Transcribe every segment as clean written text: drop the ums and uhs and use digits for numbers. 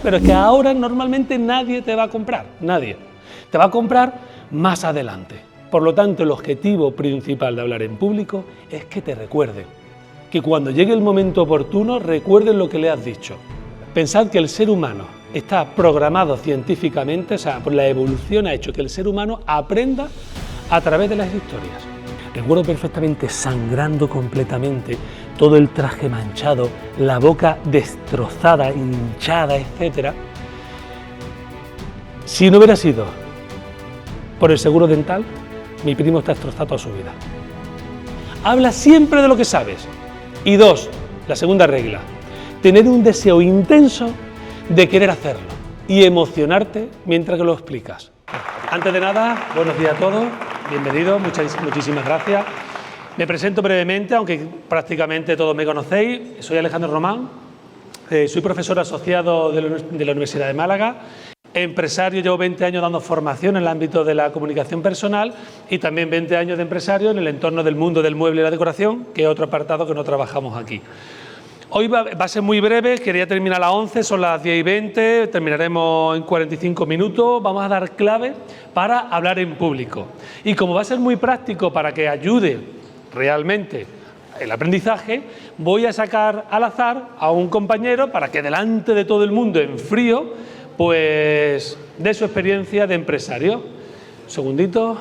pero es que ahora normalmente nadie te va a comprar, nadie. Te va a comprar más adelante. Por lo tanto, el objetivo principal de hablar en público es que te recuerden, que cuando llegue el momento oportuno recuerden lo que le has dicho. Pensad que el ser humano está programado científicamente, o sea, la evolución ha hecho que el ser humano aprenda a través de las historias. Recuerdo perfectamente sangrando completamente, todo el traje manchado, la boca destrozada, hinchada, etc. Si no hubiera sido por el seguro dental, mi primo está destrozado toda su vida. Habla siempre de lo que sabes. Y dos, la segunda regla, tener un deseo intenso de querer hacerlo y emocionarte mientras que lo explicas. Antes de nada, buenos días a todos, bienvenidos, muchísimas gracias. Me presento brevemente, aunque prácticamente todos me conocéis. Soy Alejandro Román, soy profesor asociado de la Universidad de Málaga, empresario, llevo 20 años dando formación en el ámbito de la comunicación personal y también 20 años de empresario en el entorno del mundo del mueble y la decoración, que es otro apartado que no trabajamos aquí. Hoy va a ser muy breve, quería terminar a las 11, son las 10:20, terminaremos en 45 minutos, vamos a dar claves para hablar en público. Y como va a ser muy práctico para que ayude realmente el aprendizaje, voy a sacar al azar a un compañero para que delante de todo el mundo en frío, pues de su experiencia de empresario. Un segundito.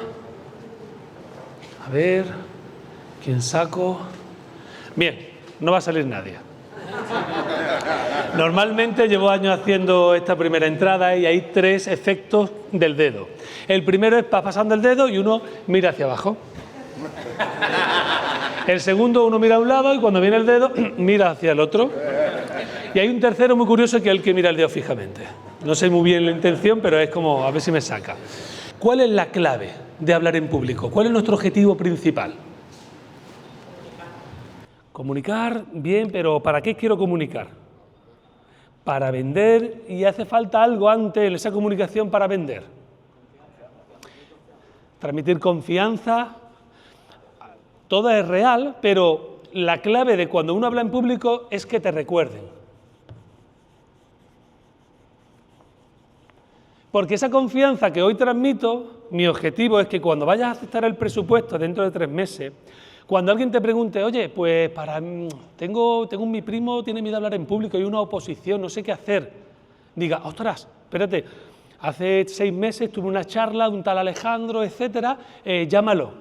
A ver, ¿quién saco? Bien, no va a salir nadie. Normalmente llevo años haciendo esta primera entrada y hay 3 efectos del dedo. El primero es pasando el dedo y uno mira hacia abajo. El segundo, uno mira a un lado y cuando viene el dedo, mira hacia el otro. Y hay un tercero muy curioso que es el que mira el dedo fijamente. No sé muy bien la intención, pero es como a ver si me saca. ¿Cuál es la clave de hablar en público? ¿Cuál es nuestro objetivo principal? Comunicar, bien, pero ¿para qué quiero comunicar? Para vender, y hace falta algo antes en esa comunicación para vender. Transmitir confianza, todo es real, pero la clave de cuando uno habla en público es que te recuerden. Porque esa confianza que hoy transmito, mi objetivo es que cuando vayas a aceptar el presupuesto dentro de 3 meses, cuando alguien te pregunte, oye, pues tengo mi primo, tiene miedo a hablar en público, hay una oposición, no sé qué hacer, diga, ostras, espérate, hace 6 meses tuve una charla de un tal Alejandro, etcétera, llámalo.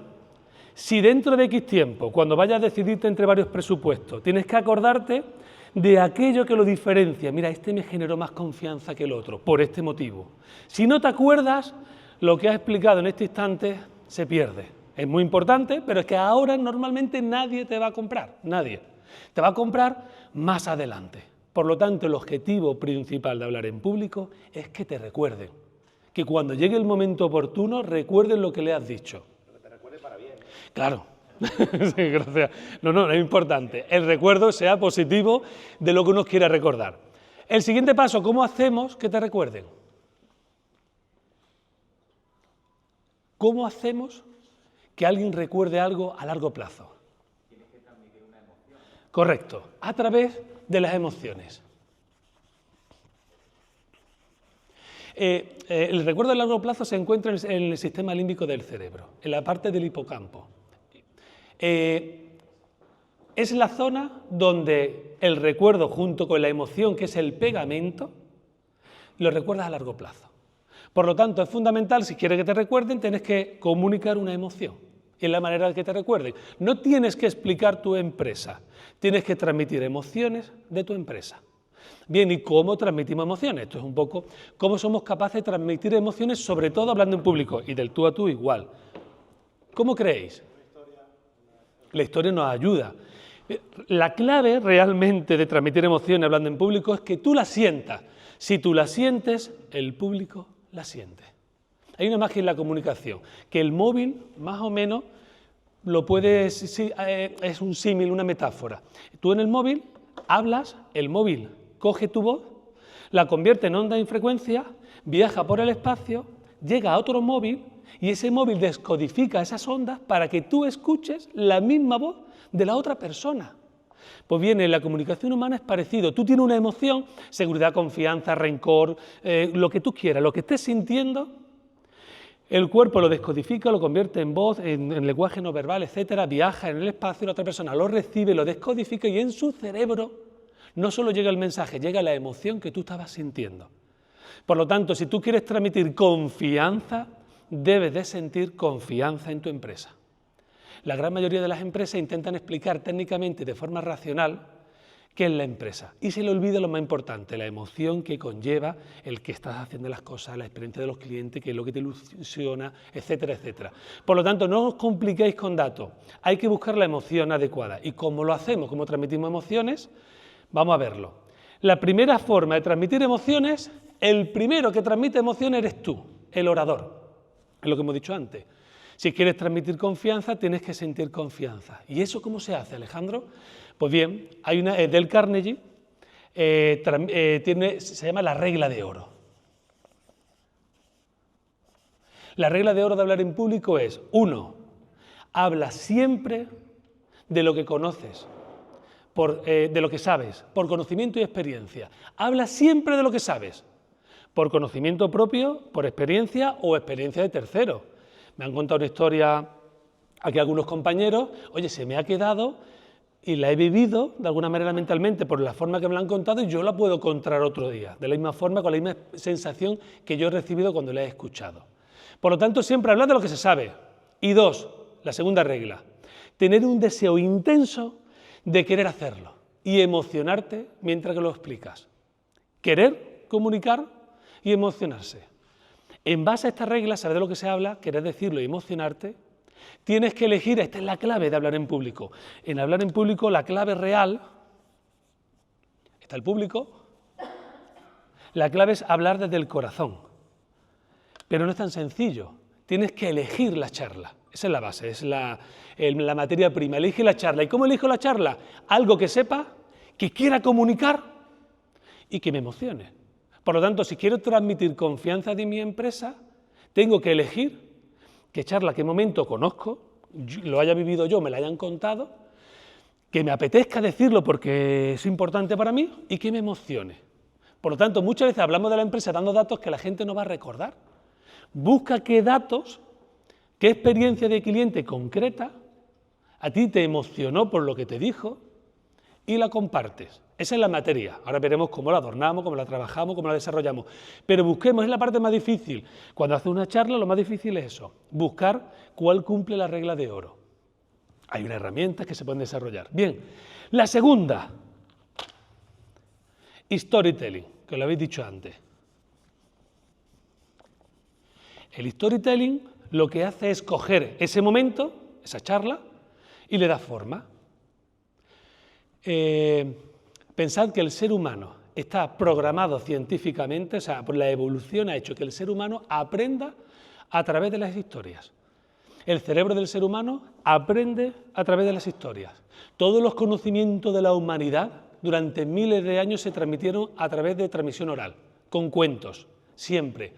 Si dentro de X tiempo, cuando vayas a decidirte entre varios presupuestos, tienes que acordarte de aquello que lo diferencia, mira, este me generó más confianza que el otro, por este motivo. Si no te acuerdas, lo que has explicado en este instante se pierde. Es muy importante, pero es que ahora normalmente nadie te va a comprar, nadie. Te va a comprar más adelante. Por lo tanto, el objetivo principal de hablar en público es que te recuerden, que cuando llegue el momento oportuno recuerden lo que le has dicho. Pero que te recuerde para bien. Claro. Sí, gracias. No, es importante. El recuerdo sea positivo de lo que uno quiera recordar. El siguiente paso, ¿cómo hacemos que te recuerden? ¿Cómo hacemos que alguien recuerde algo a largo plazo? Tienes que transmitir una emoción. Correcto, a través de las emociones. El recuerdo a largo plazo se encuentra en el sistema límbico del cerebro, en la parte del hipocampo. Es la zona donde el recuerdo junto con la emoción, que es el pegamento, lo recuerdas a largo plazo. Por lo tanto, es fundamental, si quieres que te recuerden, tienes que comunicar una emoción. Y es la manera de que te recuerden. No tienes que explicar tu empresa, tienes que transmitir emociones de tu empresa. Bien, ¿y cómo transmitimos emociones? Esto es un poco cómo somos capaces de transmitir emociones, sobre todo hablando en público, y del tú a tú igual. ¿Cómo creéis? La historia nos ayuda. La clave realmente de transmitir emociones hablando en público es que tú las sientas. Si tú las sientes, el público la siente. Hay una magia en la comunicación, que el móvil, más o menos, lo puedes, es un símil, una metáfora. Tú en el móvil hablas, el móvil coge tu voz, la convierte en onda de frecuencia, viaja por el espacio, llega a otro móvil y ese móvil descodifica esas ondas para que tú escuches la misma voz de la otra persona. Pues bien, en la comunicación humana es parecido. Tú tienes una emoción, seguridad, confianza, rencor, lo que tú quieras, lo que estés sintiendo, el cuerpo lo descodifica, lo convierte en voz, en lenguaje no verbal, etcétera, viaja en el espacio, la otra persona lo recibe, lo descodifica y en su cerebro no solo llega el mensaje, llega la emoción que tú estabas sintiendo. Por lo tanto, si tú quieres transmitir confianza, debes de sentir confianza en tu empresa. La gran mayoría de las empresas intentan explicar técnicamente de forma racional qué es la empresa y se le olvida lo más importante, la emoción que conlleva el que estás haciendo las cosas, la experiencia de los clientes, qué es lo que te ilusiona, etcétera, etcétera. Por lo tanto, no os compliquéis con datos, hay que buscar la emoción adecuada. ¿Y cómo lo hacemos? ¿Cómo transmitimos emociones? Vamos a verlo. La primera forma de transmitir emociones, el primero que transmite emociones eres tú, el orador, es lo que hemos dicho antes. Si quieres transmitir confianza, tienes que sentir confianza. ¿Y eso cómo se hace, Alejandro? Pues bien, hay una Dale Carnegie, se llama la regla de oro. La regla de oro de hablar en público es, 1, habla siempre de lo que conoces, de lo que sabes, por conocimiento y experiencia. Habla siempre de lo que sabes, por conocimiento propio, por experiencia o experiencia de terceros. Me han contado una historia aquí algunos compañeros, oye, se me ha quedado y la he vivido de alguna manera mentalmente por la forma que me la han contado y yo la puedo contar otro día, de la misma forma, con la misma sensación que yo he recibido cuando la he escuchado. Por lo tanto, siempre hablar de lo que se sabe. Y 2, la segunda regla, tener un deseo intenso de querer hacerlo y emocionarte mientras que lo explicas. Querer comunicar y emocionarse. En base a esta regla, saber de lo que se habla, querer decirlo y emocionarte, tienes que elegir, esta es la clave de hablar en público. En hablar en público, la clave real, está el público, la clave es hablar desde el corazón. Pero no es tan sencillo, tienes que elegir la charla. Esa es la base, es la materia prima, elige la charla. ¿Y cómo elijo la charla? Algo que sepa, que quiera comunicar y que me emocione. Por lo tanto, si quiero transmitir confianza de mi empresa, tengo que elegir qué charla, qué momento conozco, lo haya vivido yo, me la hayan contado, que me apetezca decirlo porque es importante para mí y que me emocione. Por lo tanto, muchas veces hablamos de la empresa dando datos que la gente no va a recordar. Busca qué datos, qué experiencia de cliente concreta a ti te emocionó por lo que te dijo y la compartes. Esa es la materia. Ahora veremos cómo la adornamos, cómo la trabajamos, cómo la desarrollamos. Pero busquemos, es la parte más difícil. Cuando haces una charla, lo más difícil es eso, buscar cuál cumple la regla de oro. Hay unas herramientas que se pueden desarrollar. Bien, la segunda, storytelling, que lo habéis dicho antes. El storytelling lo que hace es coger ese momento, esa charla, y le da forma. Pensad que el ser humano está programado científicamente, o sea, por la evolución ha hecho que el ser humano aprenda a través de las historias. El cerebro del ser humano aprende a través de las historias. Todos los conocimientos de la humanidad durante miles de años se transmitieron a través de transmisión oral, con cuentos, siempre.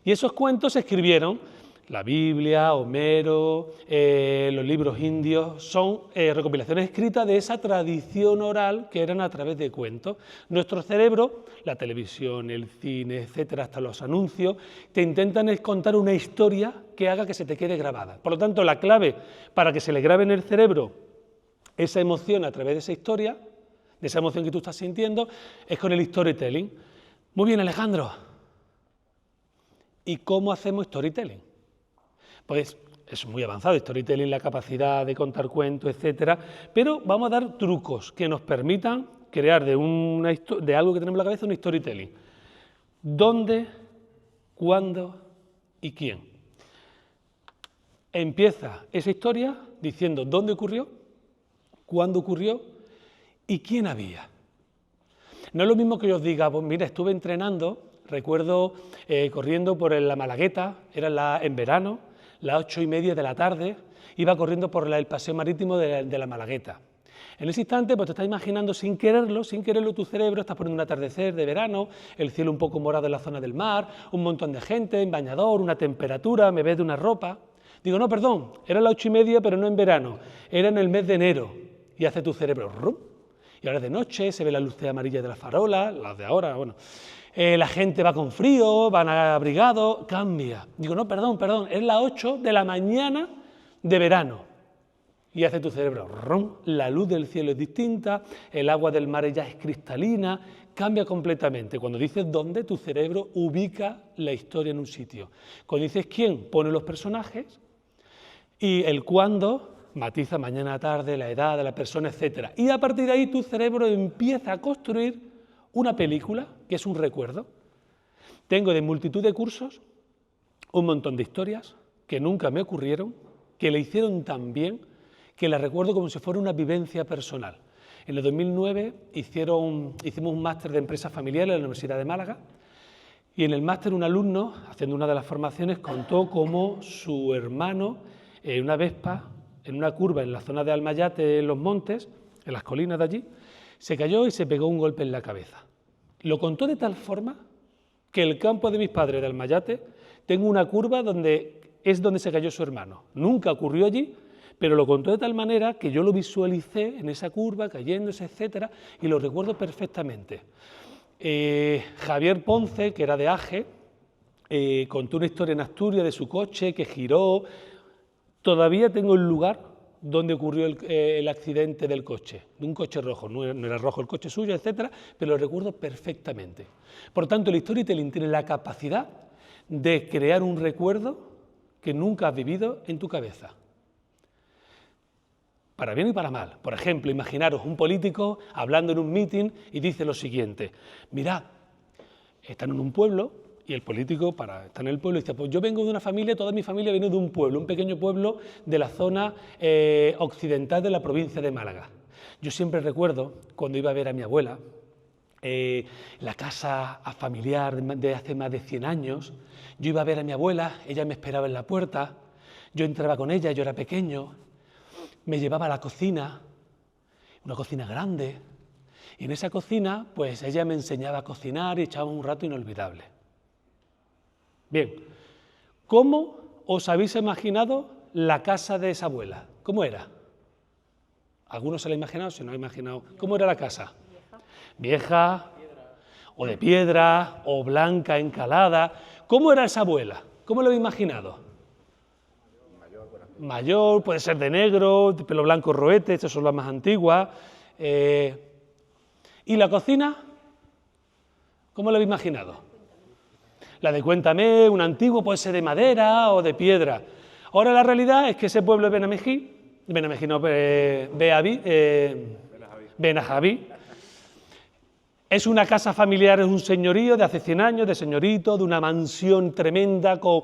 Y esos cuentos se escribieron, la Biblia, Homero, los libros indios, son recopilaciones escritas de esa tradición oral que eran a través de cuentos. Nuestro cerebro, la televisión, el cine, etcétera, hasta los anuncios, te intentan contar una historia que haga que se te quede grabada. Por lo tanto, la clave para que se le grabe en el cerebro esa emoción a través de esa historia, de esa emoción que tú estás sintiendo, es con el storytelling. Muy bien, Alejandro. ¿Y cómo hacemos storytelling? Pues es muy avanzado, storytelling, la capacidad de contar cuentos, etcétera, pero vamos a dar trucos que nos permitan crear de algo que tenemos en la cabeza un storytelling. ¿Dónde, cuándo y quién? Empieza esa historia diciendo dónde ocurrió, cuándo ocurrió y quién había. No es lo mismo que yo os diga, pues mira, estuve entrenando, recuerdo corriendo por la Malagueta, era en verano, las 8:30 de la tarde, iba corriendo por el paseo marítimo de la Malagueta. En ese instante, pues te estás imaginando sin quererlo tu cerebro, estás poniendo un atardecer de verano, el cielo un poco morado en la zona del mar, un montón de gente en bañador, una temperatura, me ves de una ropa. Digo, no, perdón, era las 8:30, pero no en verano, era en el mes de enero. Y hace tu cerebro, ¡rum! Y ahora es de noche, se ve la luz amarilla de las farolas, las de ahora, bueno. La gente va con frío, van abrigados, cambia. Digo, no, perdón, es las 8 de la mañana de verano. Y hace tu cerebro, ¡rum! La luz del cielo es distinta, el agua del mar ya es cristalina, cambia completamente. Cuando dices dónde, tu cerebro ubica la historia en un sitio. Cuando dices quién, pone los personajes, y el cuándo matiza mañana, tarde, la edad de la persona, etc. Y a partir de ahí tu cerebro empieza a construir una película, que es un recuerdo. Tengo de multitud de cursos un montón de historias que nunca me ocurrieron, que le hicieron tan bien, que las recuerdo como si fuera una vivencia personal. En el 2009 hicimos un máster de empresas familiares en la Universidad de Málaga, y en el máster un alumno, haciendo una de las formaciones, contó cómo su hermano, en una Vespa, en una curva en la zona de Almayate, en los montes, en las colinas de allí, se cayó y se pegó un golpe en la cabeza. Lo contó de tal forma que el campo de mis padres de Almayate tengo una curva donde se cayó su hermano. Nunca ocurrió allí, pero lo contó de tal manera que yo lo visualicé en esa curva, cayéndose, etcétera, y lo recuerdo perfectamente. Javier Ponce, que era de Aje, contó una historia en Asturias de su coche que giró. Todavía tengo el lugar donde ocurrió el accidente del coche, de un coche rojo, no era rojo el coche suyo, etcétera, pero lo recuerdo perfectamente. Por tanto, el storytelling tiene la capacidad de crear un recuerdo que nunca has vivido en tu cabeza. Para bien y para mal. Por ejemplo, imaginaros un político hablando en un meeting y dice lo siguiente: mirad, están en un pueblo, y el político, para estar en el pueblo, dice, pues yo vengo de una familia, toda mi familia viene de un pueblo, un pequeño pueblo de la zona occidental de la provincia de Málaga. Yo siempre recuerdo, cuando iba a ver a mi abuela, la casa familiar de hace más de 100 años, yo iba a ver a mi abuela, ella me esperaba en la puerta, yo entraba con ella, yo era pequeño, me llevaba a la cocina, una cocina grande, y en esa cocina, pues ella me enseñaba a cocinar y echábamos un rato inolvidable. Bien, ¿cómo os habéis imaginado la casa de esa abuela? ¿Cómo era? ¿Algunos se la han imaginado? Si no ha imaginado, ¿cómo era la casa? Vieja, o de piedra, o blanca, encalada. ¿Cómo era esa abuela? ¿Cómo lo habéis imaginado? Mayor, puede ser de negro, de pelo blanco roete, estas son las más antiguas. ¿Y la cocina? ¿Cómo lo habéis imaginado? La de Cuéntame, un antiguo, puede ser de madera o de piedra. Ahora la realidad es que ese pueblo de Benajaví, es una casa familiar, es un señorío de hace 100 años, de señorito, de una mansión tremenda con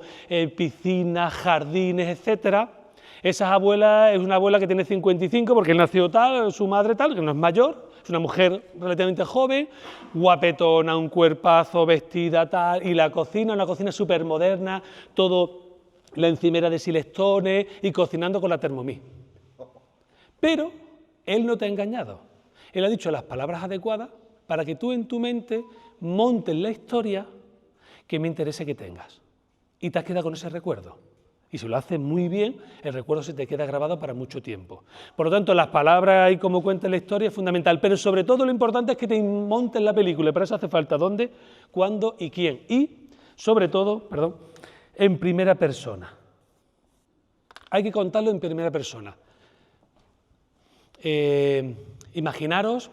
piscinas, jardines, etcétera. Esa abuela es una abuela que tiene 55 porque él nació tal, su madre tal, que no es mayor, es una mujer relativamente joven, guapetona, un cuerpazo, vestida tal, y la cocina, una cocina súper moderna, todo la encimera de silestones y cocinando con la Thermomix. Pero él no te ha engañado, él ha dicho las palabras adecuadas para que tú en tu mente montes la historia que me interese que tengas. Y te has quedado con ese recuerdo. Y si lo haces muy bien, el recuerdo se te queda grabado para mucho tiempo. Por lo tanto, las palabras y cómo cuentas la historia es fundamental, pero sobre todo lo importante es que te montes la película, y para eso hace falta dónde, cuándo y quién. Y, sobre todo, en primera persona. Hay que contarlo en primera persona. Imaginaros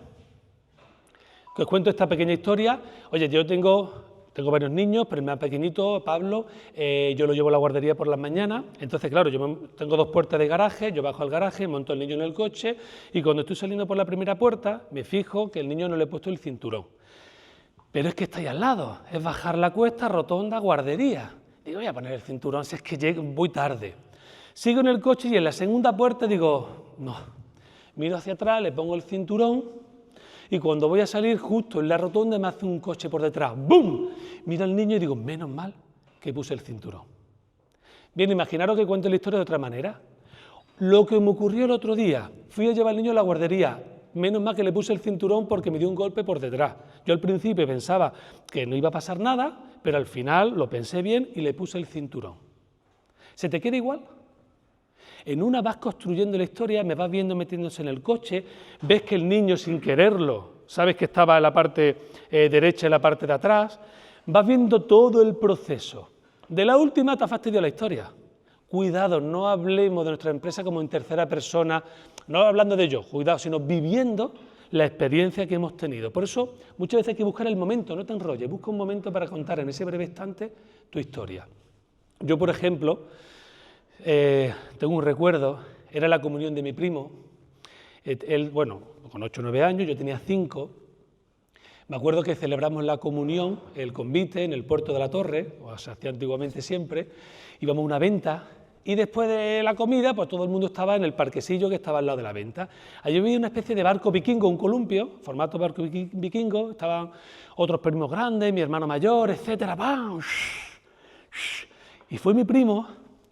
que os cuento esta pequeña historia. Oye, yo tengo varios niños, pero el más pequeñito, Pablo, yo lo llevo a la guardería por las mañanas. Entonces, claro, yo tengo 2 puertas de garaje, yo bajo al garaje, monto al niño en el coche y cuando estoy saliendo por la primera puerta me fijo que el niño no le he puesto el cinturón. Pero es que está ahí al lado, es bajar la cuesta, rotonda, guardería. Digo, voy a poner el cinturón, si es que voy tarde. Sigo en el coche y en la segunda puerta digo, no, miro hacia atrás, le pongo el cinturón. Y cuando voy a salir justo en la rotonda me hace un coche por detrás, ¡bum! Miro al niño y digo, menos mal que puse el cinturón. Bien, imaginaros que cuento la historia de otra manera. Lo que me ocurrió el otro día, fui a llevar al niño a la guardería, menos mal que le puse el cinturón porque me dio un golpe por detrás. Yo al principio pensaba que no iba a pasar nada, pero al final lo pensé bien y le puse el cinturón. ¿Se te queda igual? En una vas construyendo la historia, me vas viendo metiéndose en el coche, ves que el niño sin quererlo, sabes que estaba en la parte derecha, en la parte de atrás, vas viendo todo el proceso. De la última te ha fastidiado la historia. Cuidado, no hablemos de nuestra empresa como en tercera persona, no hablando de yo, cuidado, sino viviendo la experiencia que hemos tenido. Por eso, muchas veces hay que buscar el momento, no te enrolles, busca un momento para contar en ese breve instante tu historia. Yo, por ejemplo, tengo un recuerdo, era la comunión de mi primo, él, bueno, con 8 o 9 años, yo tenía 5, me acuerdo que celebramos la comunión, el convite, en el puerto de la Torre, o se hacía antiguamente siempre, íbamos a una venta, y después de la comida, pues todo el mundo estaba en el parquecillo que estaba al lado de la venta. Allí había una especie de barco vikingo, un columpio, formato barco vikingo, estaban otros primos grandes, mi hermano mayor, etcétera, ¡pam! Y fue mi primo,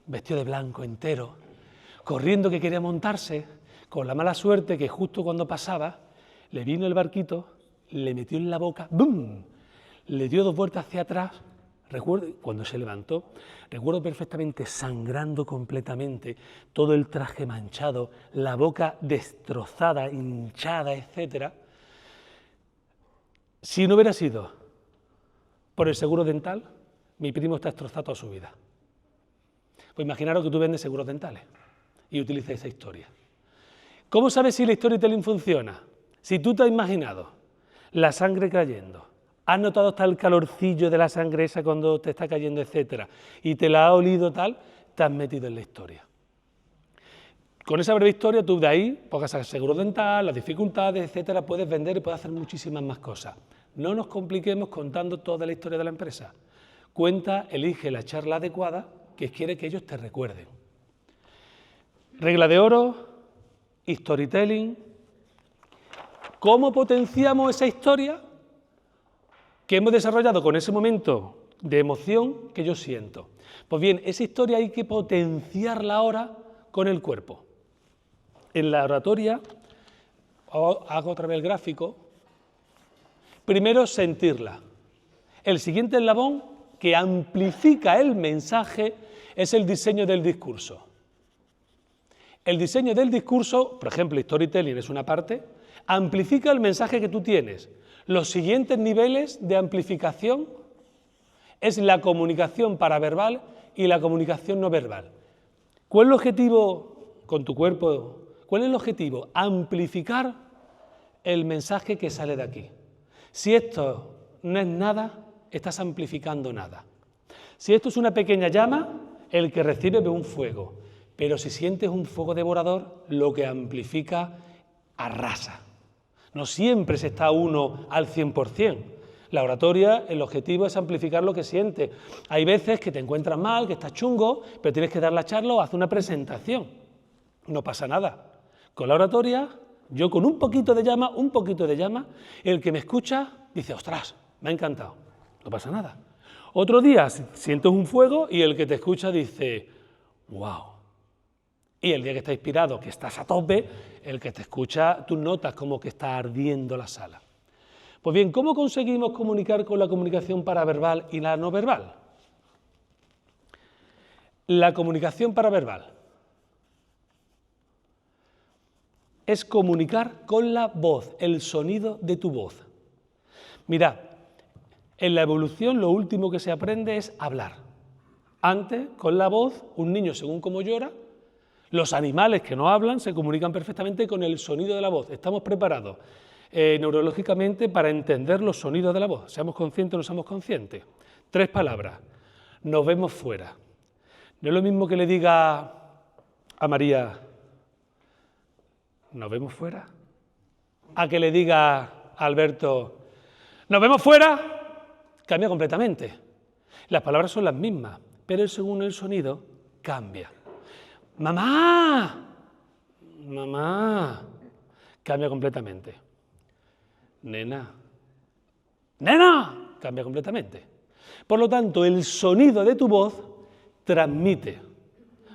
vestido de blanco entero, corriendo que quería montarse, con la mala suerte que justo cuando pasaba, le vino el barquito, le metió en la boca, ¡bum!, le dio 2 vueltas hacia atrás. Recuerdo, cuando se levantó, recuerdo perfectamente sangrando completamente, todo el traje manchado, la boca destrozada, hinchada, etc. Si no hubiera sido por el seguro dental, mi primo está destrozado toda su vida. Pues imaginaros que tú vendes seguros dentales y utilizas esa historia. ¿Cómo sabes si el storytelling funciona? Si tú te has imaginado la sangre cayendo, has notado hasta el calorcillo de la sangre esa cuando te está cayendo, etcétera, y te la has olido tal, te has metido en la historia. Con esa breve historia, tú de ahí, pongas el seguro dental, las dificultades, etcétera, puedes vender y puedes hacer muchísimas más cosas. No nos compliquemos contando toda la historia de la empresa. Cuenta, elige la charla adecuada que quiere que ellos te recuerden. Regla de oro, storytelling. ¿Cómo potenciamos esa historia que hemos desarrollado con ese momento de emoción que yo siento? Pues bien, esa historia hay que potenciarla ahora con el cuerpo. En la oratoria, hago otra vez el gráfico, primero sentirla. El siguiente eslabón que amplifica el mensaje es el diseño del discurso. El diseño del discurso, por ejemplo, storytelling es una parte, amplifica el mensaje que tú tienes. Los siguientes niveles de amplificación es la comunicación paraverbal y la comunicación no verbal. ¿Cuál es el objetivo con tu cuerpo? ¿Cuál es el objetivo? Amplificar el mensaje que sale de aquí. Si esto no es nada, estás amplificando nada. Si esto es una pequeña llama, el que recibe ve un fuego. Pero si sientes un fuego devorador, lo que amplifica arrasa. No siempre se está uno al 100%. La oratoria, el objetivo es amplificar lo que sientes. Hay veces que te encuentras mal, que estás chungo, pero tienes que dar la charla o hacer una presentación. No pasa nada. Con la oratoria, yo con un poquito de llama, el que me escucha dice, ostras, me ha encantado. No pasa nada. Otro día sientes un fuego y el que te escucha dice, wow. Y el día que estás inspirado, que estás a tope, el que te escucha, tú notas como que está ardiendo la sala. Pues bien, ¿cómo conseguimos comunicar con la comunicación paraverbal y la no verbal? La comunicación paraverbal es comunicar con la voz, el sonido de tu voz. Mirad, en la evolución lo último que se aprende es hablar. Antes, con la voz, un niño según cómo llora, los animales que no hablan se comunican perfectamente con el sonido de la voz. Estamos preparados neurológicamente para entender los sonidos de la voz. Seamos conscientes o no seamos conscientes. 3 palabras. Nos vemos fuera. No es lo mismo que le diga a María, ¿nos vemos fuera? A que le diga a Alberto, ¿nos vemos fuera? Cambia completamente. Las palabras son las mismas, pero según el sonido cambia. ¡Mamá! ¡Mamá! Cambia completamente. Nena. ¡Nena! Cambia completamente. Por lo tanto, el sonido de tu voz transmite.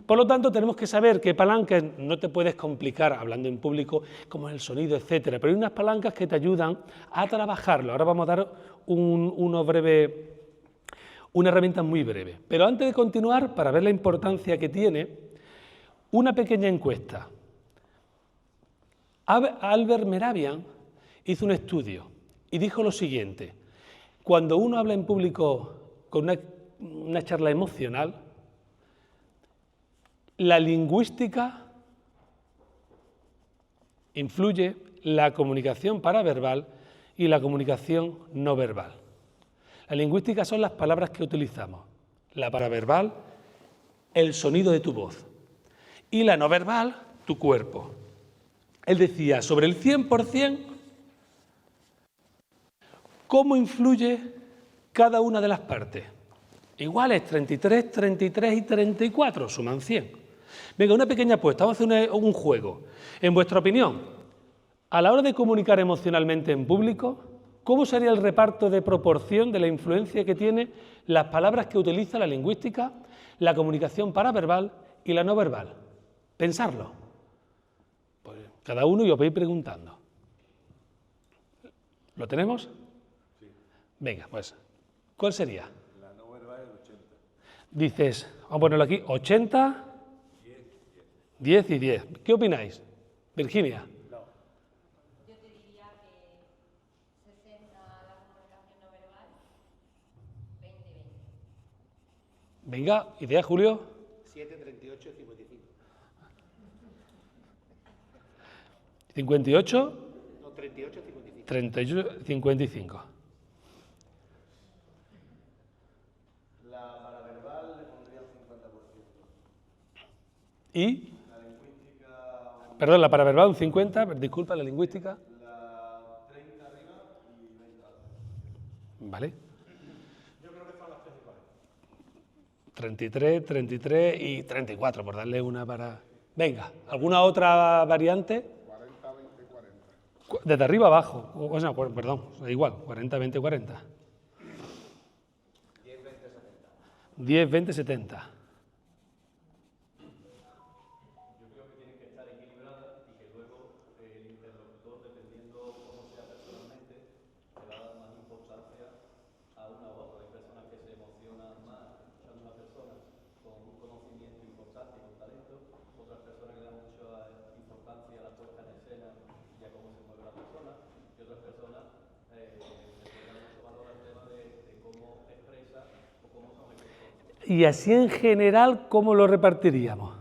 Por lo tanto, tenemos que saber qué palancas, no te puedes complicar hablando en público, como el sonido, etcétera, pero hay unas palancas que te ayudan a trabajarlo. Ahora vamos a dar una herramienta muy breve. Pero antes de continuar, para ver la importancia que tiene, Una pequeña encuesta. Albert Mehrabian hizo un estudio y dijo lo siguiente: cuando uno habla en público con una charla emocional, la lingüística influye, la comunicación paraverbal y la comunicación no verbal. La lingüística son las palabras que utilizamos, la paraverbal, el sonido de tu voz, y la no verbal, tu cuerpo. Él decía, sobre el 100%, ¿cómo influye cada una de las partes? Iguales, 33, 33 y 34, suman 100. Venga, una pequeña apuesta, vamos a hacer un juego. En vuestra opinión, a la hora de comunicar emocionalmente en público, ¿cómo sería el reparto de proporción de la influencia que tiene las palabras que utiliza la lingüística, la comunicación paraverbal y la no verbal? Pensarlo. Pues cada uno y os vais preguntando. ¿Lo tenemos? Sí. Venga, pues, ¿cuál sería? La no verbal es 80. Dices, vamos a ponerlo aquí, 80, 10 y 10. ¿Qué opináis? Virginia. Yo te diría que 60 la comunicación no verbal, 20-20. Venga, idea, Julio. 7, 38, 55. 58. No, 38, 55. 38, 55. La paraverbal le pondría un 50%. ¿Y? La lingüística, Perdón, la paraverbal un 50, disculpa, la lingüística. la 30 arriba y 20 abajo. Vale. Yo creo que son las 3 iguales. 33, 33 y 34, por darle una para... Venga, ¿alguna otra variante? 40, 20, 40. Desde arriba abajo, o sea, perdón, igual, 40, 20, 40. 10, 20, 70. 10, 20, 70. Yo creo que tienen que estar equilibradas y que luego el interlocutor, dependiendo cómo sea personalmente, le va a dar más importancia a una u otra. Hay personas que se emocionan más escuchando a una persona con un conocimiento importante y con talento, otras personas que le dan mucha importancia a la puesta en escena y a cómo se mueve la persona, y otras personas le dan mucho valor al tema de cómo expresa o cómo son las personas. Y así en general, ¿cómo lo repartiríamos?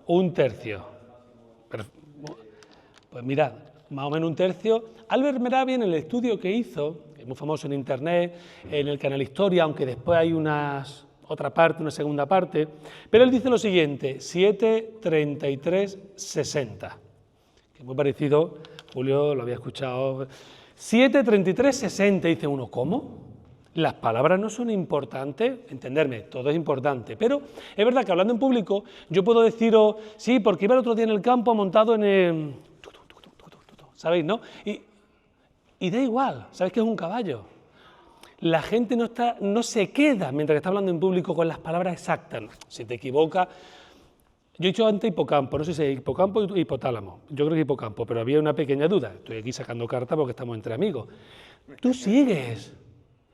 Un tercio. Pues mirad, más o menos un tercio. Albert Mehrabian, en el estudio que hizo, que es muy famoso en internet, en el canal Historia, aunque después hay otra parte, una segunda parte, pero él dice lo siguiente: 7, 33, 60. Que es muy parecido, Julio lo había escuchado. 7, 33, 60, dice uno, ¿cómo? Las palabras no son importantes, entenderme, todo es importante, pero es verdad que hablando en público yo puedo deciros, sí, porque iba el otro día en el campo montado en el... ¿Sabéis, no? Y da igual, ¿sabéis que es un caballo? La gente no se queda mientras está hablando en público con las palabras exactas. Si te equivocas... Yo he dicho antes hipocampo, no sé si es hipocampo o hipotálamo, yo creo que hipocampo, pero había una pequeña duda. Estoy aquí sacando cartas porque estamos entre amigos. Tú sigues.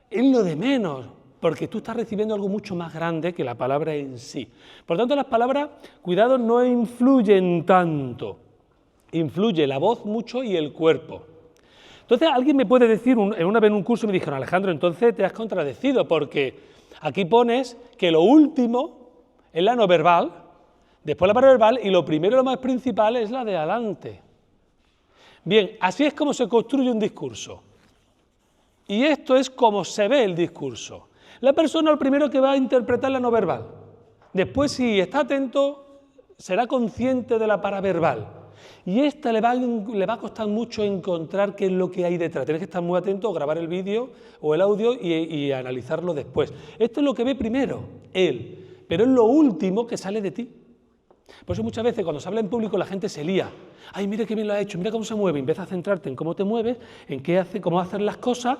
Es lo de menos, porque tú estás recibiendo algo mucho más grande que la palabra en sí. Por lo tanto, las palabras, cuidado, no influyen tanto. Influye la voz mucho y el cuerpo. Entonces, alguien me puede decir, una vez en un curso me dijeron, Alejandro, entonces te has contradecido, porque aquí pones que lo último es la no verbal, después la paraverbal, y lo primero, lo más principal, es la de adelante. Bien, así es como se construye un discurso. Y esto es como se ve el discurso. La persona lo primero que va a interpretar la no verbal. Después, si está atento, será consciente de la paraverbal. Y esta le va a costar mucho encontrar qué es lo que hay detrás. Tienes que estar muy atento, grabar el vídeo o el audio y analizarlo después. Esto es lo que ve primero él, pero es lo último que sale de ti. Por eso muchas veces cuando se habla en público la gente se lía. Ay, mira qué bien lo ha hecho, mira cómo se mueve. Empieza a centrarte en cómo te mueves, en qué hace, cómo hacer las cosas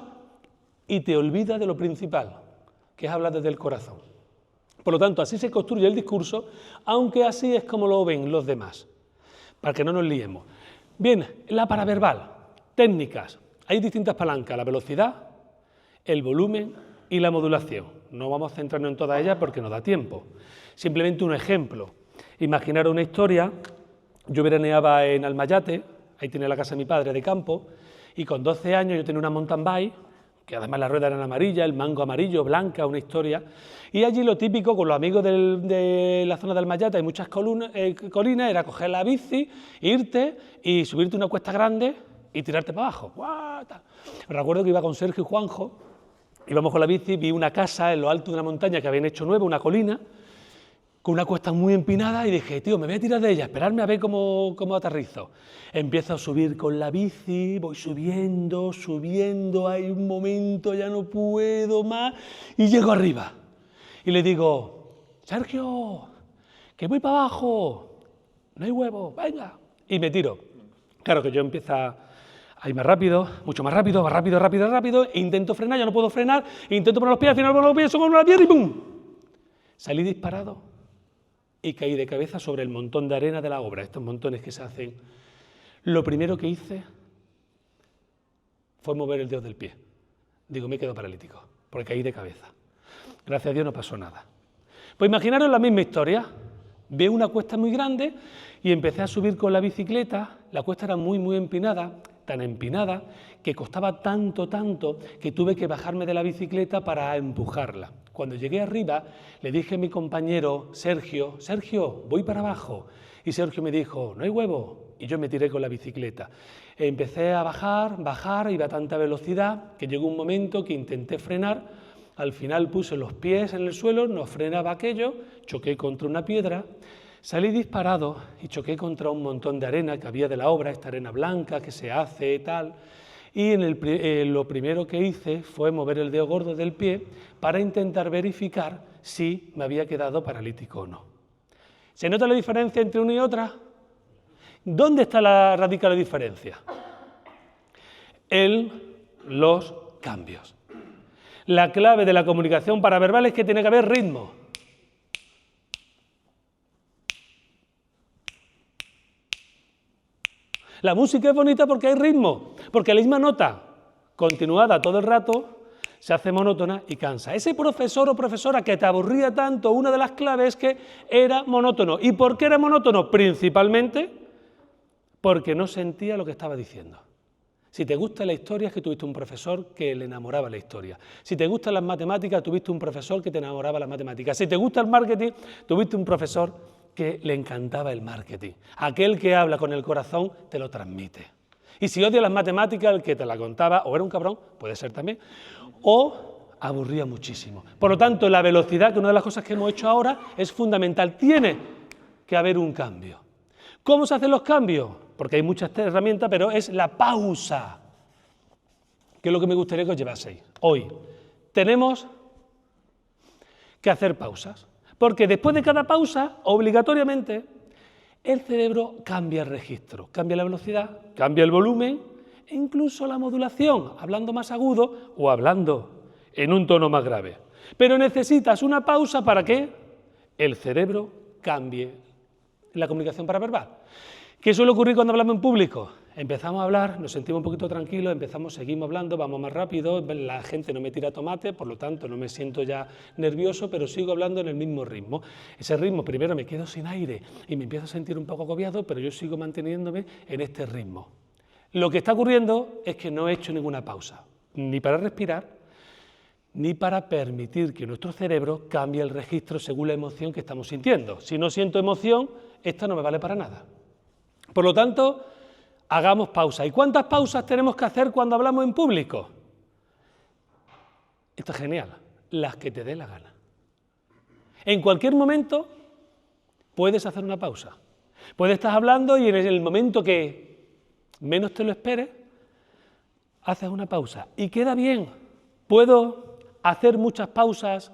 y te olvidas de lo principal, que es hablar desde el corazón. Por lo tanto, así se construye el discurso, aunque así es como lo ven los demás, para que no nos liemos. Bien, la paraverbal, técnicas. Hay distintas palancas, la velocidad, el volumen, y la modulación. No vamos a centrarnos en todas ellas porque no da tiempo. Simplemente un ejemplo. Imaginar una historia. Yo veraneaba en Almayate, ahí tenía la casa de mi padre de campo, y con 12 años yo tenía una mountain bike, que además las ruedas eran amarillas, el mango amarillo, blanca, una historia, y allí lo típico con los amigos de la zona de Almayate, hay muchas colinas, era coger la bici, irte y subirte una cuesta grande y tirarte para abajo. Recuerdo que iba con Sergio y Juanjo, íbamos con la bici, vi una casa en lo alto de una montaña que habían hecho nueva, una colina, con una cuesta muy empinada, y dije, tío, me voy a tirar de ella, esperarme a ver cómo aterrizo. Empiezo a subir con la bici, voy subiendo, hay un momento, ya no puedo más, y llego arriba. Y le digo, Sergio, que voy para abajo, no hay huevo, venga. Y me tiro. Claro que yo empiezo a ir más rápido, mucho más rápido, e intento frenar, ya no puedo frenar, intento poner los pies, al final pongo los pies, subo la pierna y ¡pum! Salí disparado y caí de cabeza sobre el montón de arena de la obra, estos montones que se hacen. Lo primero que hice fue mover el dedo del pie. Digo, me quedo paralítico, porque caí de cabeza. Gracias a Dios no pasó nada. Pues imaginaros la misma historia. Veo una cuesta muy grande y empecé a subir con la bicicleta. La cuesta era muy, muy empinada, tan empinada que costaba tanto que tuve que bajarme de la bicicleta para empujarla. Cuando llegué arriba, le dije a mi compañero Sergio, voy para abajo. Y Sergio me dijo, no hay huevo. Y yo me tiré con la bicicleta. Empecé a bajar, iba a tanta velocidad que llegó un momento que intenté frenar. Al final puse los pies en el suelo, no frenaba aquello, choqué contra una piedra, salí disparado y choqué contra un montón de arena que había de la obra, esta arena blanca que se hace tal. Y lo primero que hice fue mover el dedo gordo del pie para intentar verificar si me había quedado paralítico o no. ¿Se nota la diferencia entre una y otra? ¿Dónde radica la diferencia? En los cambios. La clave de la comunicación paraverbal es que tiene que haber ritmo. La música es bonita porque hay ritmo, porque la misma nota, continuada todo el rato, se hace monótona y cansa. Ese profesor o profesora que te aburría tanto, una de las claves es que era monótono. ¿Y por qué era monótono? Principalmente porque no sentía lo que estaba diciendo. Si te gusta la historia es que tuviste un profesor que le enamoraba la historia. Si te gustan las matemáticas, tuviste un profesor que te enamoraba las matemáticas. Si te gusta el marketing, tuviste un profesor que le encantaba el marketing. Aquel que habla con el corazón te lo transmite. Y si odias las matemáticas, el que te la contaba o era un cabrón, puede ser también, o aburría muchísimo. Por lo tanto, la velocidad, que una de las cosas que hemos hecho ahora, es fundamental. Tiene que haber un cambio. ¿Cómo se hacen los cambios? Porque hay muchas herramientas, pero es la pausa, que es lo que me gustaría que os llevaseis. Hoy tenemos que hacer pausas, porque después de cada pausa, obligatoriamente, el cerebro cambia el registro, cambia la velocidad, cambia el volumen e incluso la modulación, hablando más agudo o hablando en un tono más grave. Pero necesitas una pausa para que el cerebro cambie la comunicación paraverbal. ¿Qué suele ocurrir cuando hablamos en público? Empezamos a hablar, nos sentimos un poquito tranquilos, seguimos hablando, vamos más rápido, la gente no me tira tomate, por lo tanto no me siento ya nervioso, pero sigo hablando en el mismo ritmo. Ese ritmo, primero me quedo sin aire y me empiezo a sentir un poco agobiado, pero yo sigo manteniéndome en este ritmo. Lo que está ocurriendo es que no he hecho ninguna pausa, ni para respirar, ni para permitir que nuestro cerebro cambie el registro según la emoción que estamos sintiendo. Si no siento emoción, esta no me vale para nada. Por lo tanto, hagamos pausa. ¿Y cuántas pausas tenemos que hacer cuando hablamos en público? Esto es genial, las que te dé la gana. En cualquier momento puedes hacer una pausa. Puedes estar hablando y en el momento que menos te lo esperes, haces una pausa. Y queda bien. Puedo hacer muchas pausas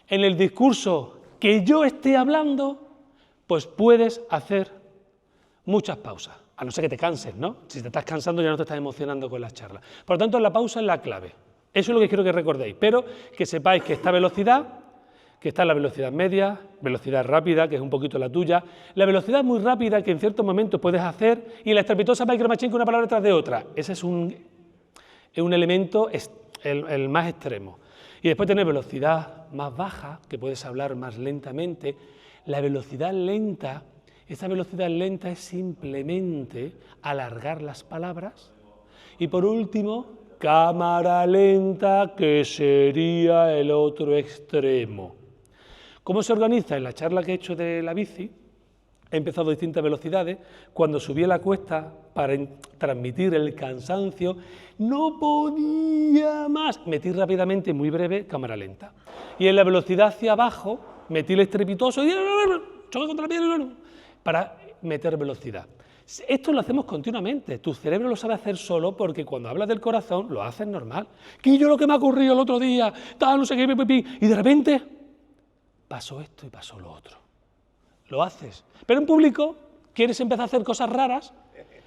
en el discurso que yo esté hablando, pues puedes hacer muchas pausas, a no ser que te canses, ¿no? Si te estás cansando ya no te estás emocionando con las charlas. Por lo tanto, la pausa es la clave. Eso es lo que quiero que recordéis, pero que sepáis que esta velocidad, que está la velocidad media, velocidad rápida, que es un poquito la tuya, la velocidad muy rápida que en ciertos momentos puedes hacer, y la estrepitosa micromachine una palabra detrás de otra. Ese es un elemento el más extremo. Y después tener velocidad más baja, que puedes hablar más lentamente. La velocidad lenta, esa velocidad lenta es simplemente alargar las palabras. Y por último, cámara lenta, que sería el otro extremo. ¿Cómo se organiza? En la charla que he hecho de la bici, he empezado a distintas velocidades. Cuando subí a la cuesta para transmitir el cansancio, no podía más. Metí rápidamente, muy breve, cámara lenta. Y en la velocidad hacia abajo, metí el estrepitoso y choque contra la piedra para meter velocidad. Esto lo hacemos continuamente. Tu cerebro lo sabe hacer solo porque cuando hablas del corazón lo haces normal. Que yo lo que me ha ocurrido el otro día, tal, no sé qué, y de repente pasó esto y pasó lo otro. Lo haces. Pero en público quieres empezar a hacer cosas raras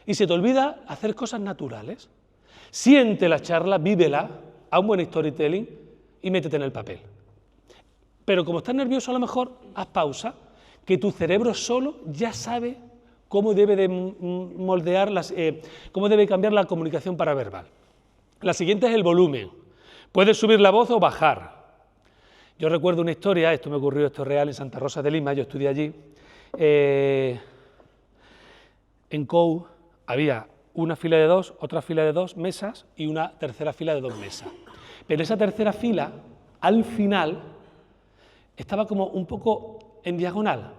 y se te olvida hacer cosas naturales. Siente la charla, vívela, haz un buen storytelling y métete en el papel. Pero como estás nervioso a lo mejor, haz pausa, que tu cerebro solo ya sabe cómo debe de moldear, cómo debe cambiar la comunicación paraverbal. La siguiente es el volumen. Puedes subir la voz o bajar. Yo recuerdo una historia, esto me ocurrió, esto es real, en Santa Rosa de Lima, yo estudié allí. En COU había una fila de 2, otra fila de 2 mesas y una tercera fila de 2 mesas. Pero esa tercera fila, al final, estaba como un poco en diagonal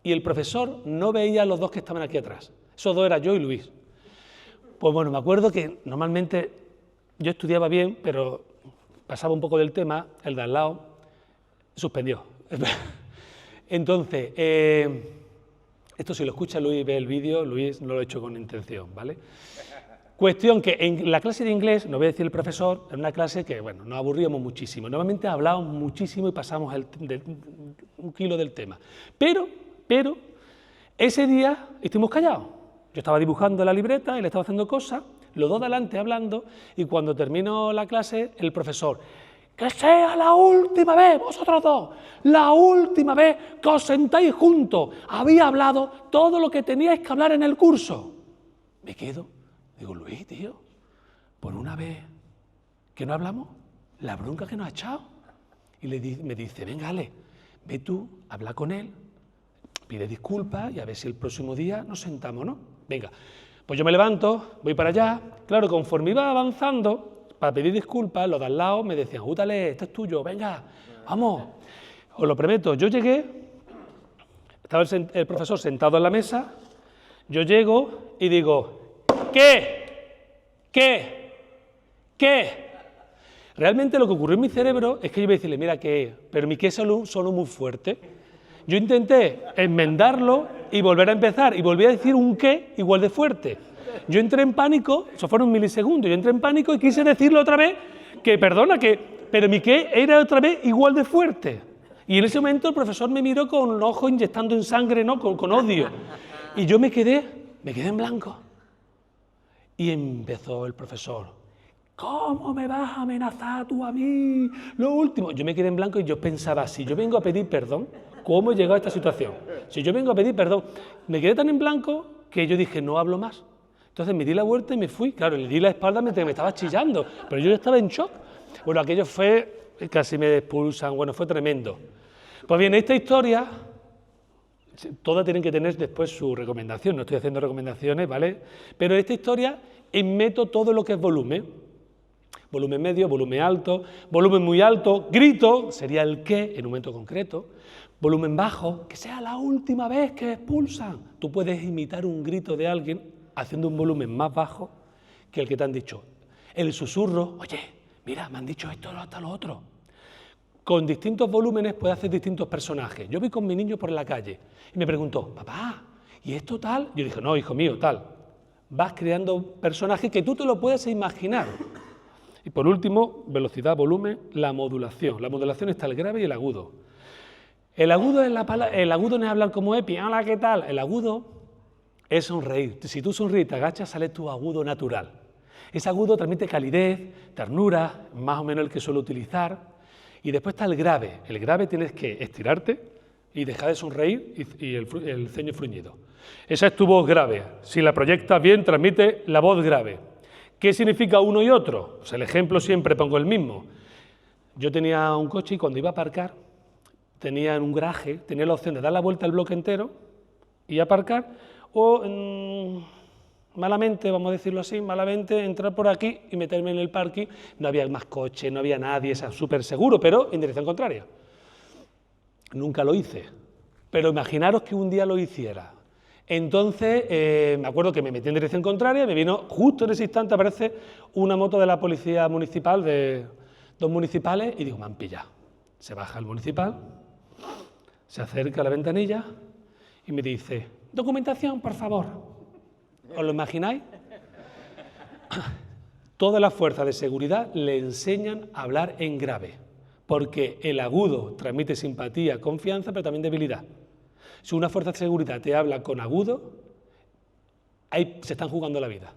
y el profesor no veía a los dos que estaban aquí atrás. Esos dos eran yo y Luis. Pues bueno, me acuerdo que normalmente yo estudiaba bien, pero pasaba un poco del tema, el de al lado suspendió. Entonces, esto si lo escucha Luis y ve el vídeo, Luis no lo he hecho con intención, ¿vale? Cuestión que en la clase de inglés, no voy a decir el profesor, era una clase que, bueno, nos aburríamos muchísimo. Normalmente hablábamos muchísimo y pasamos un kilo del tema. Pero, ese día estuvimos callados. Yo estaba dibujando en la libreta, él estaba haciendo cosas, los dos delante hablando, y cuando terminó la clase, el profesor, que sea la última vez, vosotros dos, la última vez que os sentáis juntos, había hablado todo lo que teníais que hablar en el curso. Me quedo. Digo, Luis, tío, por una vez que no hablamos, la bronca que nos ha echado. Y me dice, venga, Ale, ve tú, habla con él, pide disculpas y a ver si el próximo día nos sentamos, ¿no? Venga, pues yo me levanto, voy para allá. Claro, conforme iba avanzando, para pedir disculpas, los de al lado me decían, útale, esto es tuyo, venga, vamos. Os lo prometo, yo llegué, estaba el profesor sentado en la mesa, yo llego y digo, ¿Qué? Realmente lo que ocurrió en mi cerebro es que yo iba a decirle, mira, ¿qué? Pero mi qué sonó muy fuerte. Yo intenté enmendarlo y volver a empezar, y volví a decir un qué igual de fuerte. Yo entré en pánico, eso fueron milisegundos, yo entré en pánico y quise decirle otra vez que, perdona, pero mi qué era otra vez igual de fuerte. Y en ese momento el profesor me miró con un ojo inyectando en sangre, ¿no? Con odio. Y yo me quedé en blanco. Y empezó el profesor, ¿cómo me vas a amenazar tú a mí? Lo último. Yo me quedé en blanco y yo pensaba, si yo vengo a pedir perdón, ¿cómo he llegado a esta situación? Si yo vengo a pedir perdón, me quedé tan en blanco que yo dije, no hablo más. Entonces me di la vuelta y me fui. Claro, le di la espalda mientras me estaba chillando, pero yo ya estaba en shock. Bueno, aquello fue, casi me expulsan, bueno, fue tremendo. Pues bien, esta historia, todas tienen que tener después su recomendación, no estoy haciendo recomendaciones, ¿vale? Pero esta historia meto todo lo que es volumen. Volumen medio, volumen alto, volumen muy alto, grito, sería el qué en un momento concreto. Volumen bajo, que sea la última vez que expulsan. Tú puedes imitar un grito de alguien haciendo un volumen más bajo que el que te han dicho. El susurro, oye, mira, me han dicho esto, hasta lo otro. Con distintos volúmenes puedes hacer distintos personajes. Yo voy con mi niño por la calle y me preguntó, papá, ¿y esto tal? Yo dije, no, hijo mío, tal. Vas creando personajes que tú te lo puedes imaginar. Y por último, velocidad, volumen, la modulación. La modulación está el grave y el agudo. El agudo no es hablar como Epi, hola, ¿qué tal? El agudo es sonreír. Si tú sonríes y te agachas, sale tu agudo natural. Ese agudo transmite calidez, ternura, más o menos el que suelo utilizar. Y después está el grave. El grave tienes que estirarte y dejar de sonreír y el ceño fruñido. Esa es tu voz grave. Si la proyectas bien, transmite la voz grave. ¿Qué significa uno y otro? Pues el ejemplo siempre pongo el mismo. Yo tenía un coche y cuando iba a aparcar, tenía en un garaje, tenía la opción de dar la vuelta al bloque entero y aparcar, o malamente, vamos a decirlo así, malamente entrar por aquí y meterme en el parking. No había más coches, no había nadie, es súper seguro, pero en dirección contraria. Nunca lo hice, pero imaginaros que un día lo hiciera. Entonces, me acuerdo que me metí en dirección contraria, me vino justo en ese instante, aparece una moto de la policía municipal, de 2 municipales, y digo, me han pillado. Se baja el municipal, se acerca a la ventanilla y me dice, documentación, por favor. ¿Os lo imagináis? Todas las fuerzas de seguridad le enseñan a hablar en grave, porque el agudo transmite simpatía, confianza, pero también debilidad. Si una fuerza de seguridad te habla con agudo, ahí se están jugando la vida.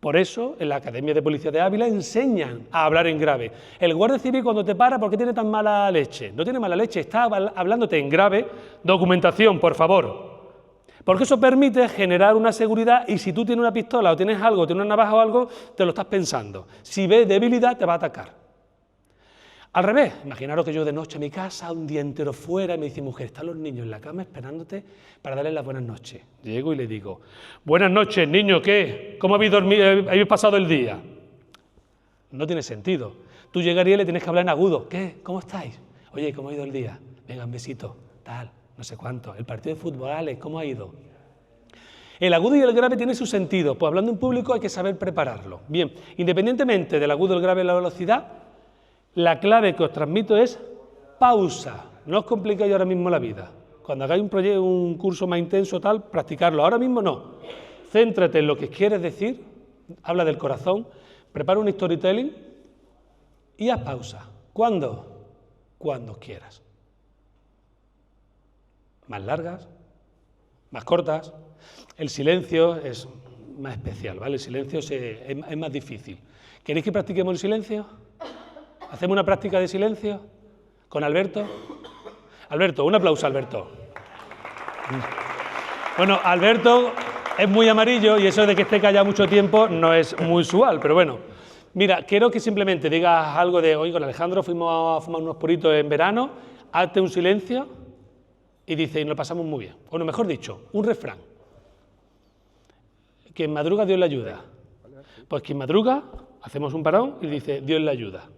Por eso, en la Academia de Policía de Ávila enseñan a hablar en grave. El guardia civil cuando te para, ¿por qué tiene tan mala leche? No tiene mala leche, está hablándote en grave, documentación, por favor. Porque eso permite generar una seguridad y si tú tienes una pistola o tienes algo, tienes una navaja o algo, te lo estás pensando. Si ves debilidad, te va a atacar. Al revés, imaginaros que yo de noche a mi casa, un día entero fuera, y me dice, mujer, están los niños en la cama esperándote para darles las buenas noches. Llego y le digo, buenas noches, niño, ¿qué? ¿Cómo habéis dormido, habéis pasado el día? No tiene sentido. Tú llegarías y le tienes que hablar en agudo. ¿Qué? ¿Cómo estáis? Oye, ¿cómo ha ido el día? Venga, un besito, tal, no sé cuánto. El partido de fútbol, Alex, ¿cómo ha ido? El agudo y el grave tienen su sentido, pues hablando en público hay que saber prepararlo. Bien, independientemente del agudo, el grave y la velocidad, la clave que os transmito es pausa. No os compliquéis ahora mismo la vida. Cuando hagáis un curso más intenso, tal, practicarlo. Ahora mismo no. Céntrate en lo que quieres decir, habla del corazón, prepara un storytelling y haz pausa. ¿Cuándo? Cuando quieras. Más largas, más cortas. El silencio es más especial, ¿vale? El silencio es más difícil. ¿Queréis que practiquemos el silencio? ¿Hacemos una práctica de silencio con Alberto? Alberto, un aplauso, Alberto. Bueno, Alberto es muy amarillo y eso de que esté callado mucho tiempo no es muy usual, pero bueno. Mira, quiero que simplemente digas algo de, oye, con Alejandro fuimos a fumar unos puritos en verano, hazte un silencio y dice, y nos lo pasamos muy bien. O mejor dicho, un refrán. Quien madruga, Dios le ayuda. Pues quien madruga, hacemos un parón y dice, Dios le ayuda.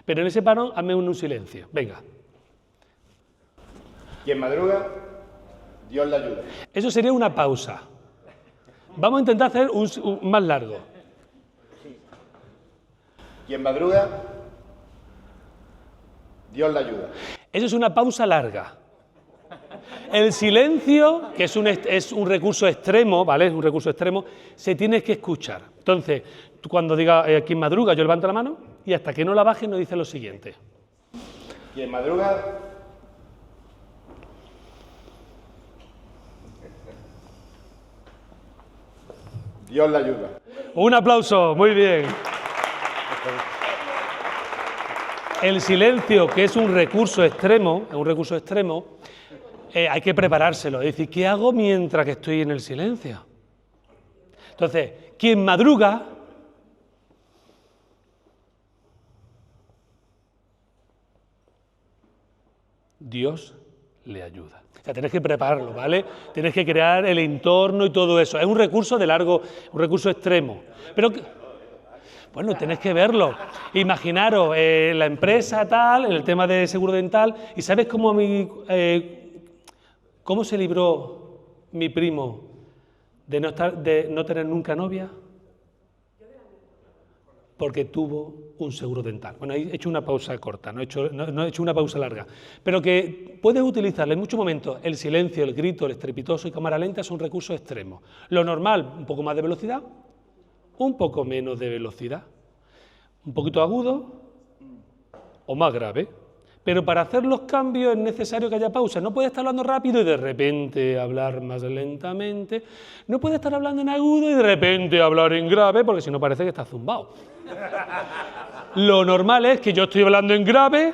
Pero en ese parón, hazme un silencio. Venga. Quien madruga, Dios le ayuda. Eso sería una pausa. Vamos a intentar hacer un más largo. Quien madruga, Dios le ayuda. Eso es una pausa larga. El silencio, que es un recurso extremo, ¿vale? Es un recurso extremo, se tiene que escuchar. Entonces, tú cuando diga quien madruga, yo levanto la mano y hasta que no la baje nos dice lo siguiente. Quien madruga, Dios le ayuda. Un aplauso, muy bien. El silencio, que es un recurso extremo, hay que preparárselo. Es decir, ¿qué hago mientras que estoy en el silencio? Entonces, quien madruga, Dios le ayuda. O sea, tenés que prepararlo, ¿vale? Tienes que crear el entorno y todo eso. Es un recurso un recurso extremo. Pero, bueno, tenés que verlo. Imaginaros, la empresa tal, el tema de seguro dental, ¿y sabes cómo cómo se libró mi primo de no tener nunca novia? Porque tuvo un seguro dental. Bueno, he hecho una pausa corta, no he hecho una pausa larga, pero que puedes utilizarlo en muchos momentos. El silencio, el grito, el estrepitoso y cámara lenta son recursos extremos. Lo normal, un poco más de velocidad, un poco menos de velocidad, un poquito agudo o más grave. Pero para hacer los cambios es necesario que haya pausa. No puedes estar hablando rápido y de repente hablar más lentamente. No puedes estar hablando en agudo y de repente hablar en grave, porque si no parece que estás zumbado. Lo normal es que yo estoy hablando en grave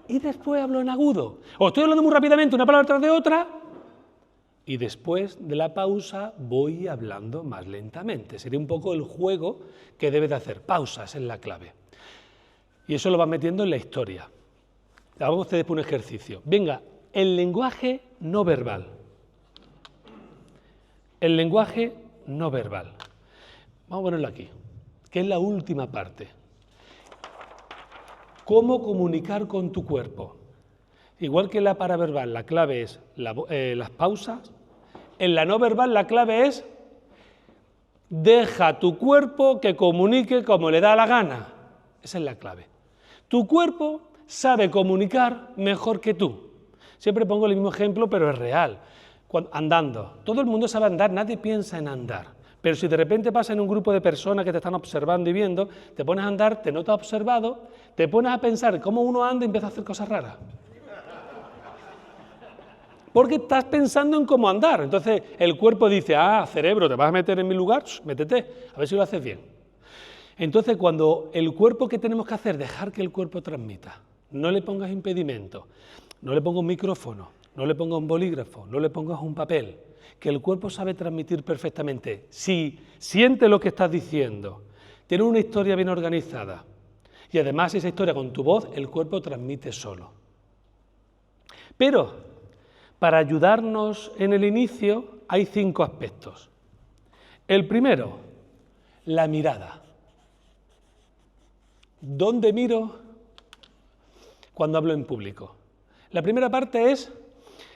y después hablo en agudo. O estoy hablando muy rápidamente una palabra tras de otra y después de la pausa voy hablando más lentamente. Sería un poco el juego que debes de hacer. Pausas es la clave. Y eso lo vas metiendo en la historia. Hago ustedes por un ejercicio. Venga, el lenguaje no verbal. El lenguaje no verbal. Vamos a ponerlo aquí, que es la última parte. ¿Cómo comunicar con tu cuerpo? Igual que en la paraverbal, la clave es las pausas. En la no verbal, la clave es deja a tu cuerpo que comunique como le da la gana. Esa es la clave. Tu cuerpo sabe comunicar mejor que tú. Siempre pongo el mismo ejemplo, pero es real. Andando. Todo el mundo sabe andar, nadie piensa en andar. Pero si de repente pasa en un grupo de personas que te están observando y viendo, te pones a andar, te notas observado, te pones a pensar cómo uno anda y empieza a hacer cosas raras. Porque estás pensando en cómo andar. Entonces el cuerpo dice, cerebro, ¿te vas a meter en mi lugar? Métete, a ver si lo haces bien. Entonces cuando el cuerpo, ¿qué tenemos que hacer? Dejar que el cuerpo transmita. No le pongas impedimento, no le pongas un micrófono, no le pongas un bolígrafo, no le pongas un papel, que el cuerpo sabe transmitir perfectamente. Si siente lo que estás diciendo, tiene una historia bien organizada y además esa historia con tu voz, el cuerpo transmite solo. Pero para ayudarnos en el inicio hay 5 aspectos. El primero, la mirada. ¿Dónde miro cuando hablo en público? La primera parte es,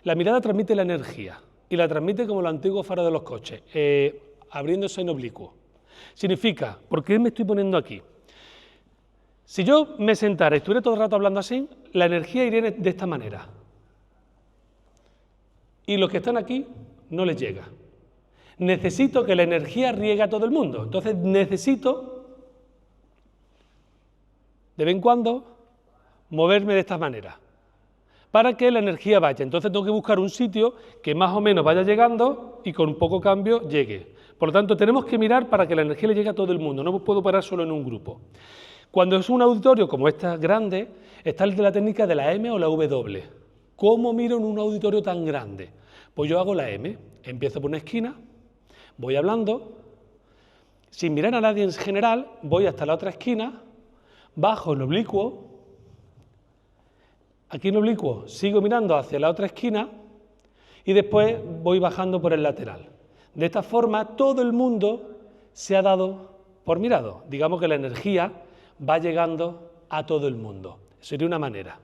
la mirada transmite la energía y la transmite como los antiguos faros de los coches, abriéndose en oblicuo. Significa, ¿por qué me estoy poniendo aquí? Si yo me sentara y estuviera todo el rato hablando así, la energía iría de esta manera. Y los que están aquí no les llega. Necesito que la energía riegue a todo el mundo. Entonces necesito, de vez en cuando, moverme de esta manera, para que la energía vaya. Entonces tengo que buscar un sitio que más o menos vaya llegando y con poco cambio llegue. Por lo tanto, tenemos que mirar para que la energía le llegue a todo el mundo. No puedo parar solo en un grupo. Cuando es un auditorio como este grande, está el de la técnica de la M o la W. ¿Cómo miro en un auditorio tan grande? Pues yo hago la M, empiezo por una esquina, voy hablando, sin mirar a nadie en general, voy hasta la otra esquina, bajo en oblicuo, aquí en oblicuo sigo mirando hacia la otra esquina y después voy bajando por el lateral. De esta forma todo el mundo se ha dado por mirado. Digamos que la energía va llegando a todo el mundo. Sería una manera.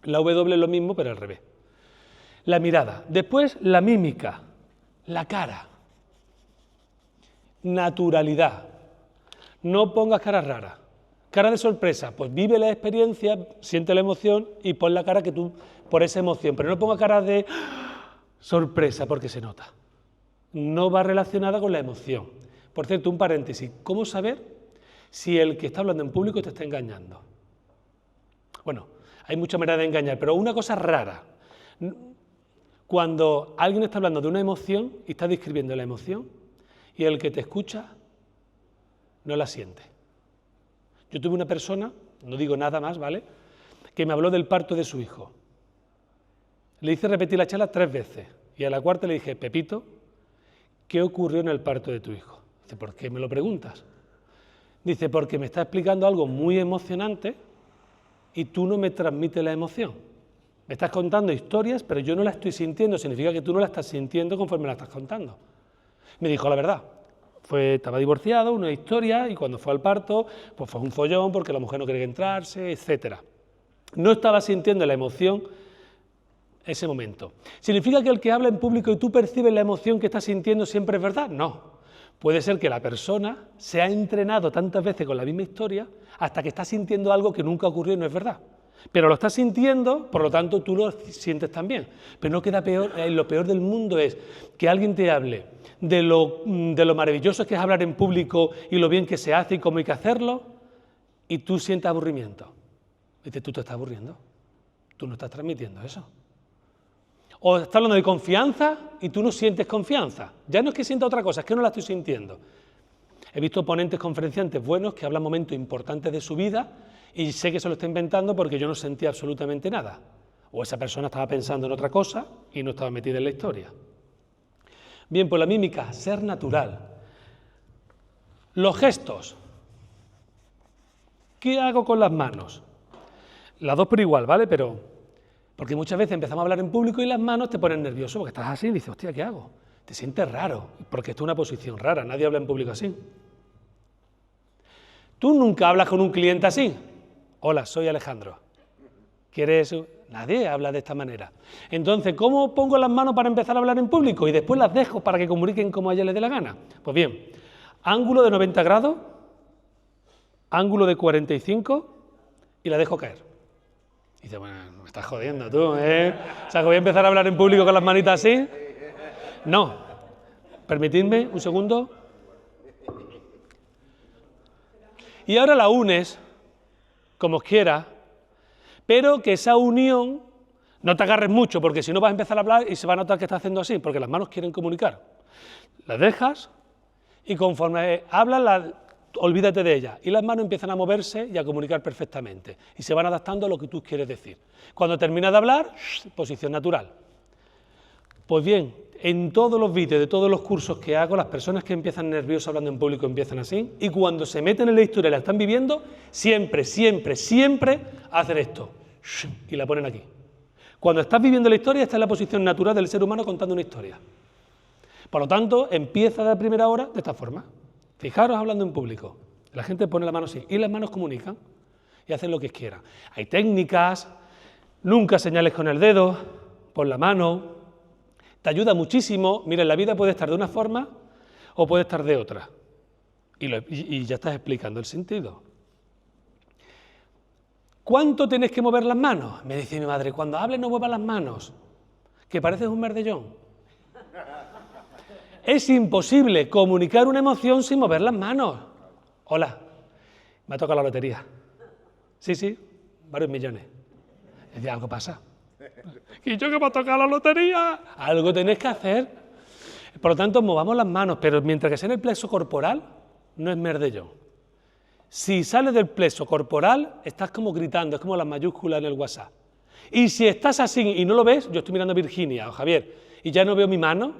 La W es lo mismo, pero al revés. La mirada. Después la mímica, la cara. Naturalidad. No pongas caras raras. Cara de sorpresa, pues vive la experiencia, siente la emoción y pon la cara que tú, por esa emoción. Pero no ponga cara de sorpresa porque se nota. No va relacionada con la emoción. Por cierto, un paréntesis. ¿Cómo saber si el que está hablando en público te está engañando? Bueno, hay muchas maneras de engañar, pero una cosa rara. Cuando alguien está hablando de una emoción y está describiendo la emoción y el que te escucha no la siente. Yo tuve una persona, no digo nada más, ¿vale?, que me habló del parto de su hijo. Le hice repetir la charla 3 veces y a la cuarta le dije, Pepito, ¿qué ocurrió en el parto de tu hijo? Dice, ¿por qué me lo preguntas? Dice, porque me está explicando algo muy emocionante y tú no me transmites la emoción. Me estás contando historias, pero yo no la estoy sintiendo, significa que tú no la estás sintiendo conforme la estás contando. Me dijo la verdad. Estaba divorciado, una historia, y cuando fue al parto, pues fue un follón porque la mujer no quería entrarse, etc. No estaba sintiendo la emoción ese momento. ¿Significa que el que habla en público y tú percibes la emoción que está sintiendo siempre es verdad? No. Puede ser que la persona se ha entrenado tantas veces con la misma historia hasta que está sintiendo algo que nunca ocurrió y no es verdad. Pero lo estás sintiendo, por lo tanto tú lo sientes también. Pero no queda peor, lo peor del mundo es que alguien te hable de lo maravilloso que es hablar en público y lo bien que se hace y cómo hay que hacerlo, y tú sientes aburrimiento. Dices, tú te estás aburriendo, tú no estás transmitiendo eso. O estás hablando de confianza y tú no sientes confianza. Ya no es que sienta otra cosa, es que no la estoy sintiendo. He visto ponentes conferenciantes buenos que hablan momentos importantes de su vida y sé que se lo está inventando porque yo no sentía absolutamente nada. O esa persona estaba pensando en otra cosa y no estaba metida en la historia. Bien, pues la mímica, ser natural. Los gestos. ¿Qué hago con las manos? las dos por igual, ¿vale? Pero, porque muchas veces empezamos a hablar en público y las manos te ponen nervioso porque estás así y dices, hostia, ¿qué hago? Te sientes raro, porque esto es una posición rara, nadie habla en público así. ¿Tú nunca hablas con un cliente así? Hola, soy Alejandro. ¿Quieres...? Nadie habla de esta manera. Entonces, ¿cómo pongo las manos para empezar a hablar en público? Y después las dejo para que comuniquen como a ella les dé la gana. Pues bien, ángulo de 90 grados, ángulo de 45 y la dejo caer. Y dice, bueno, me estás jodiendo tú, ¿eh? O sea, que voy a empezar a hablar en público con las manitas así. No. Permitidme un segundo. Y ahora la unes, como quieras, pero que esa unión no te agarres mucho, porque si no vas a empezar a hablar y se va a notar que estás haciendo así, porque las manos quieren comunicar. Las dejas y conforme hablas, olvídate de ellas. Y las manos empiezan a moverse y a comunicar perfectamente. Y se van adaptando a lo que tú quieres decir. Cuando terminas de hablar, posición natural. Pues bien, en todos los vídeos de todos los cursos que hago, las personas que empiezan nerviosas hablando en público empiezan así, y cuando se meten en la historia y la están viviendo, siempre, siempre, siempre hacen esto, y la ponen aquí. Cuando estás viviendo la historia, esta es la posición natural del ser humano contando una historia. Por lo tanto, empieza de primera hora de esta forma. Fijaros hablando en público, la gente pone la mano así, y las manos comunican, y hacen lo que quieran. Hay técnicas, nunca señales con el dedo, pon la mano. Te ayuda muchísimo. Mira, en la vida puede estar de una forma o puede estar de otra. Y ya estás explicando el sentido. ¿Cuánto tienes que mover las manos? Me dice mi madre, cuando hables no muevas las manos, que pareces un merdellón. Es imposible comunicar una emoción sin mover las manos. Hola, me ha tocado la lotería. Sí, varios millones. Decía, algo pasa. ¿Y yo que me ha tocado la lotería? Algo tenéis que hacer. Por lo tanto, movamos las manos, pero mientras que sea en el plexo corporal, no es merdellón. Si sales del plexo corporal, estás como gritando, es como las mayúsculas en el WhatsApp. Y si estás así y no lo ves, yo estoy mirando a Virginia o Javier, y ya no veo mi mano,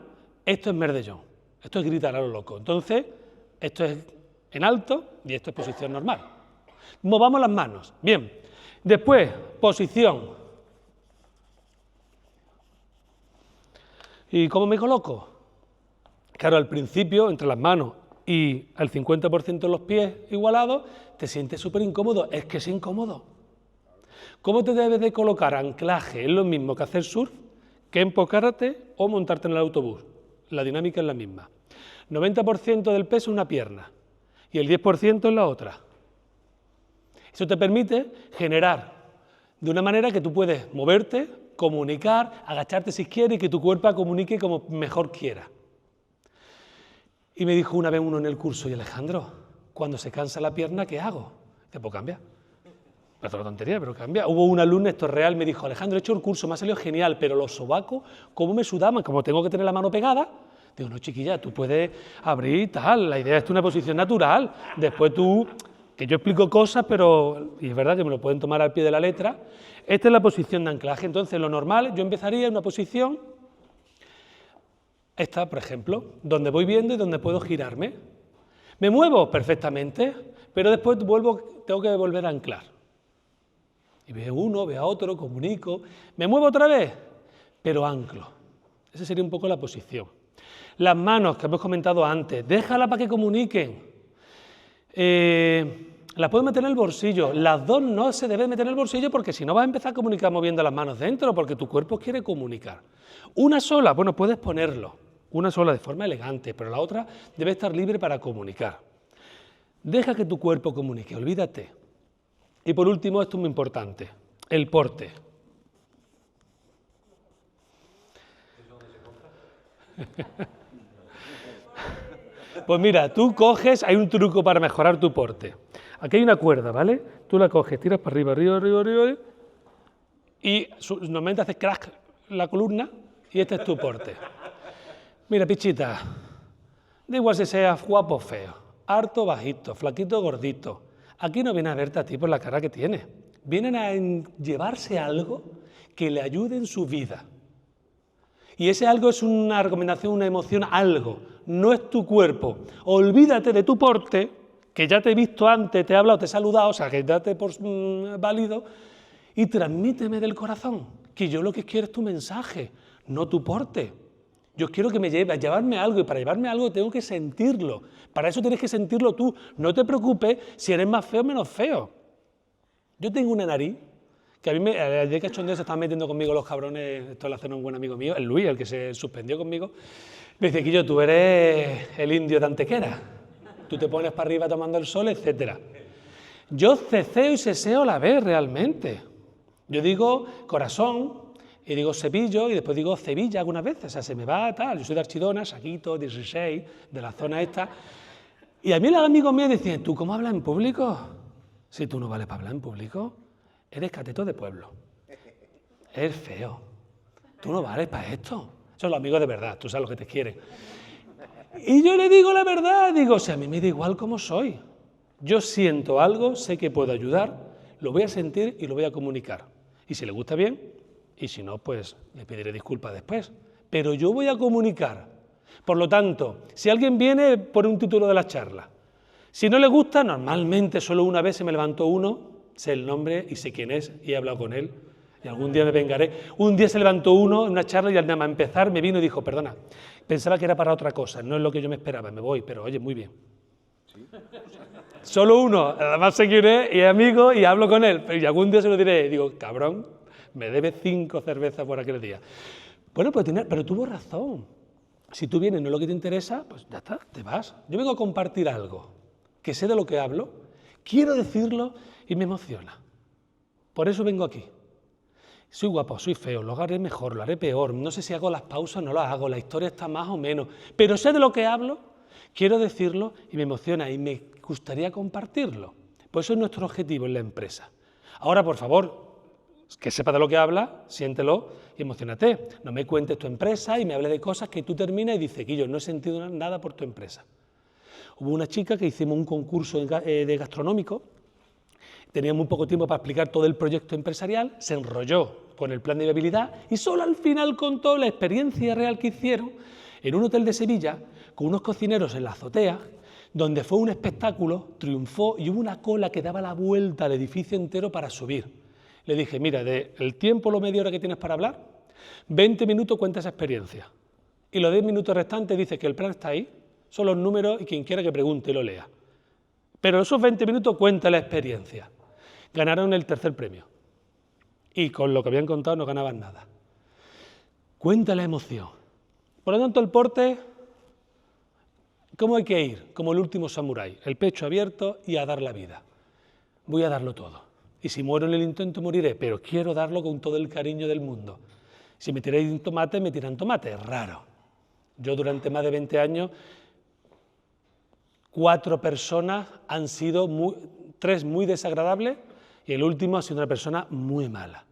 esto es merdellón. Esto es gritar a lo loco. Entonces, esto es en alto y esto es posición normal. Movamos las manos. Bien. Después, posición. ¿Y cómo me coloco? Claro, al principio, entre las manos y el 50% de los pies igualados, te sientes súper incómodo. Es que es incómodo. ¿Cómo te debes de colocar? Anclaje es lo mismo que hacer surf, que empocárate o montarte en el autobús. La dinámica es la misma. 90% del peso en una pierna y el 10% en la otra. Eso te permite generar de una manera que tú puedes moverte, comunicar, agacharte si quieres y que tu cuerpo comunique como mejor quiera. Y me dijo una vez uno en el curso, y Alejandro, cuando se cansa la pierna, ¿qué hago? Dice, pues cambia. Es una tontería, pero cambia. Hubo un alumno, esto es real, me dijo, Alejandro, he hecho el curso, me ha salido genial, pero los sobacos, ¿cómo me sudaban? Como tengo que tener la mano pegada. Digo, no, chiquilla, tú puedes abrir y tal, la idea es una posición natural. Después tú, que yo explico cosas, pero, y es verdad que me lo pueden tomar al pie de la letra, esta es la posición de anclaje. Entonces, lo normal, yo empezaría en una posición, esta, por ejemplo, donde voy viendo y donde puedo girarme. Me muevo perfectamente, pero después tengo que volver a anclar. Y veo uno, veo a otro, comunico, me muevo otra vez, pero anclo. Esa sería un poco la posición. Las manos, que hemos comentado antes, déjala para que comuniquen. Las puedes meter en el bolsillo. Las dos no se deben meter en el bolsillo porque si no vas a empezar a comunicar moviendo las manos dentro, porque tu cuerpo quiere comunicar. Una sola, bueno, puedes ponerlo, una sola de forma elegante, pero la otra debe estar libre para comunicar. Deja que tu cuerpo comunique, olvídate. Y por último, esto es muy importante, el porte. Pues mira, tú coges, hay un truco para mejorar tu porte. Aquí hay una cuerda, ¿vale? Tú la coges, tiras para arriba, arriba, y normalmente haces crack la columna y este es tu porte. Mira, pichita, da igual si seas guapo o feo, harto o bajito, flaquito o gordito. Aquí no vienen a verte a ti por la cara que tienes. Vienen a llevarse algo que le ayude en su vida. Y ese algo es una recomendación, una emoción, algo. No es tu cuerpo. Olvídate de tu porte, que ya te he visto antes, te he hablado, te he saludado, o sea, que date por válido, y transmíteme del corazón, que yo lo que quiero es tu mensaje, no tu porte. Yo quiero que me llevarme algo, y para llevarme algo tengo que sentirlo. Para eso tienes que sentirlo tú. No te preocupes si eres más feo o menos feo. Yo tengo una nariz, que a mí de cachondeo se estaban metiendo conmigo los cabrones, esto lo hace un buen amigo mío, el Luis, el que se suspendió conmigo. Me dice, Quillo, tú eres el indio de Antequera. Tú te pones para arriba tomando el sol, etc. Yo ceceo y seseo a la vez realmente. Yo digo corazón, y digo Cepillo, y después digo Cevilla algunas veces, o sea, se me va tal. Yo soy de Archidona, Saquito, 16, de la zona esta. Y a mí los amigos míos decían, ¿tú cómo hablas en público? Si tú no vales para hablar en público, eres cateto de pueblo. Eres feo. Tú no vales para esto. Son los amigos de verdad, tú sabes lo que te quieren. Y yo le digo la verdad, digo, si a mí me da igual cómo soy. Yo siento algo, sé que puedo ayudar, lo voy a sentir y lo voy a comunicar. Y si le gusta bien, y si no, pues le pediré disculpas después. Pero yo voy a comunicar. Por lo tanto, si alguien viene por un título de la charla, si no le gusta, normalmente solo una vez se me levantó uno, sé el nombre y sé quién es, y he hablado con él, y algún día me vengaré. Un día se levantó uno en una charla y al nada más empezar me vino y dijo, perdona, pensaba que era para otra cosa, no es lo que yo me esperaba, me voy, pero oye, muy bien. ¿Sí? Solo uno, además sé quién es, y es amigo, y hablo con él, y algún día se lo diré, y digo, cabrón, me debes 5 cervezas por aquel día. Bueno, pero tuvo razón. Si tú vienes, no es lo que te interesa, pues ya está, te vas. Yo vengo a compartir algo, que sé de lo que hablo, quiero decirlo y me emociona. Por eso vengo aquí. Soy guapo, soy feo, lo haré mejor, lo haré peor, no sé si hago las pausas, no las hago, la historia está más o menos, pero sé de lo que hablo, quiero decirlo y me emociona y me gustaría compartirlo. Pues eso es nuestro objetivo en la empresa. Ahora, por favor, que sepa de lo que habla, siéntelo y emocionate. No me cuentes tu empresa y me hable de cosas que tú terminas y dices, Quillo, no he sentido nada por tu empresa. Hubo una chica que hicimos un concurso de gastronómico, tenía muy poco tiempo para explicar todo el proyecto empresarial, se enrolló con el plan de viabilidad y solo al final contó la experiencia real que hicieron en un hotel de Sevilla con unos cocineros en la azotea, donde fue un espectáculo, triunfó y hubo una cola que daba la vuelta al edificio entero para subir. Le dije, mira, del tiempo, lo media hora que tienes para hablar, 20 minutos cuenta esa experiencia. Y los 10 minutos restantes dice que el plan está ahí, son los números y quien quiera que pregunte y lo lea. Pero esos 20 minutos cuenta la experiencia. Ganaron el 3er premio. Y con lo que habían contado no ganaban nada. Cuenta la emoción. Por lo tanto, el porte, ¿cómo hay que ir? Como el último samurái, el pecho abierto y a dar la vida. Voy a darlo todo. Y si muero en el intento, moriré, pero quiero darlo con todo el cariño del mundo. Si me tiráis un tomate, me tiran tomate, es raro. Yo durante más de 20 años, 4 personas han sido 3 muy desagradables y el último ha sido una persona muy mala.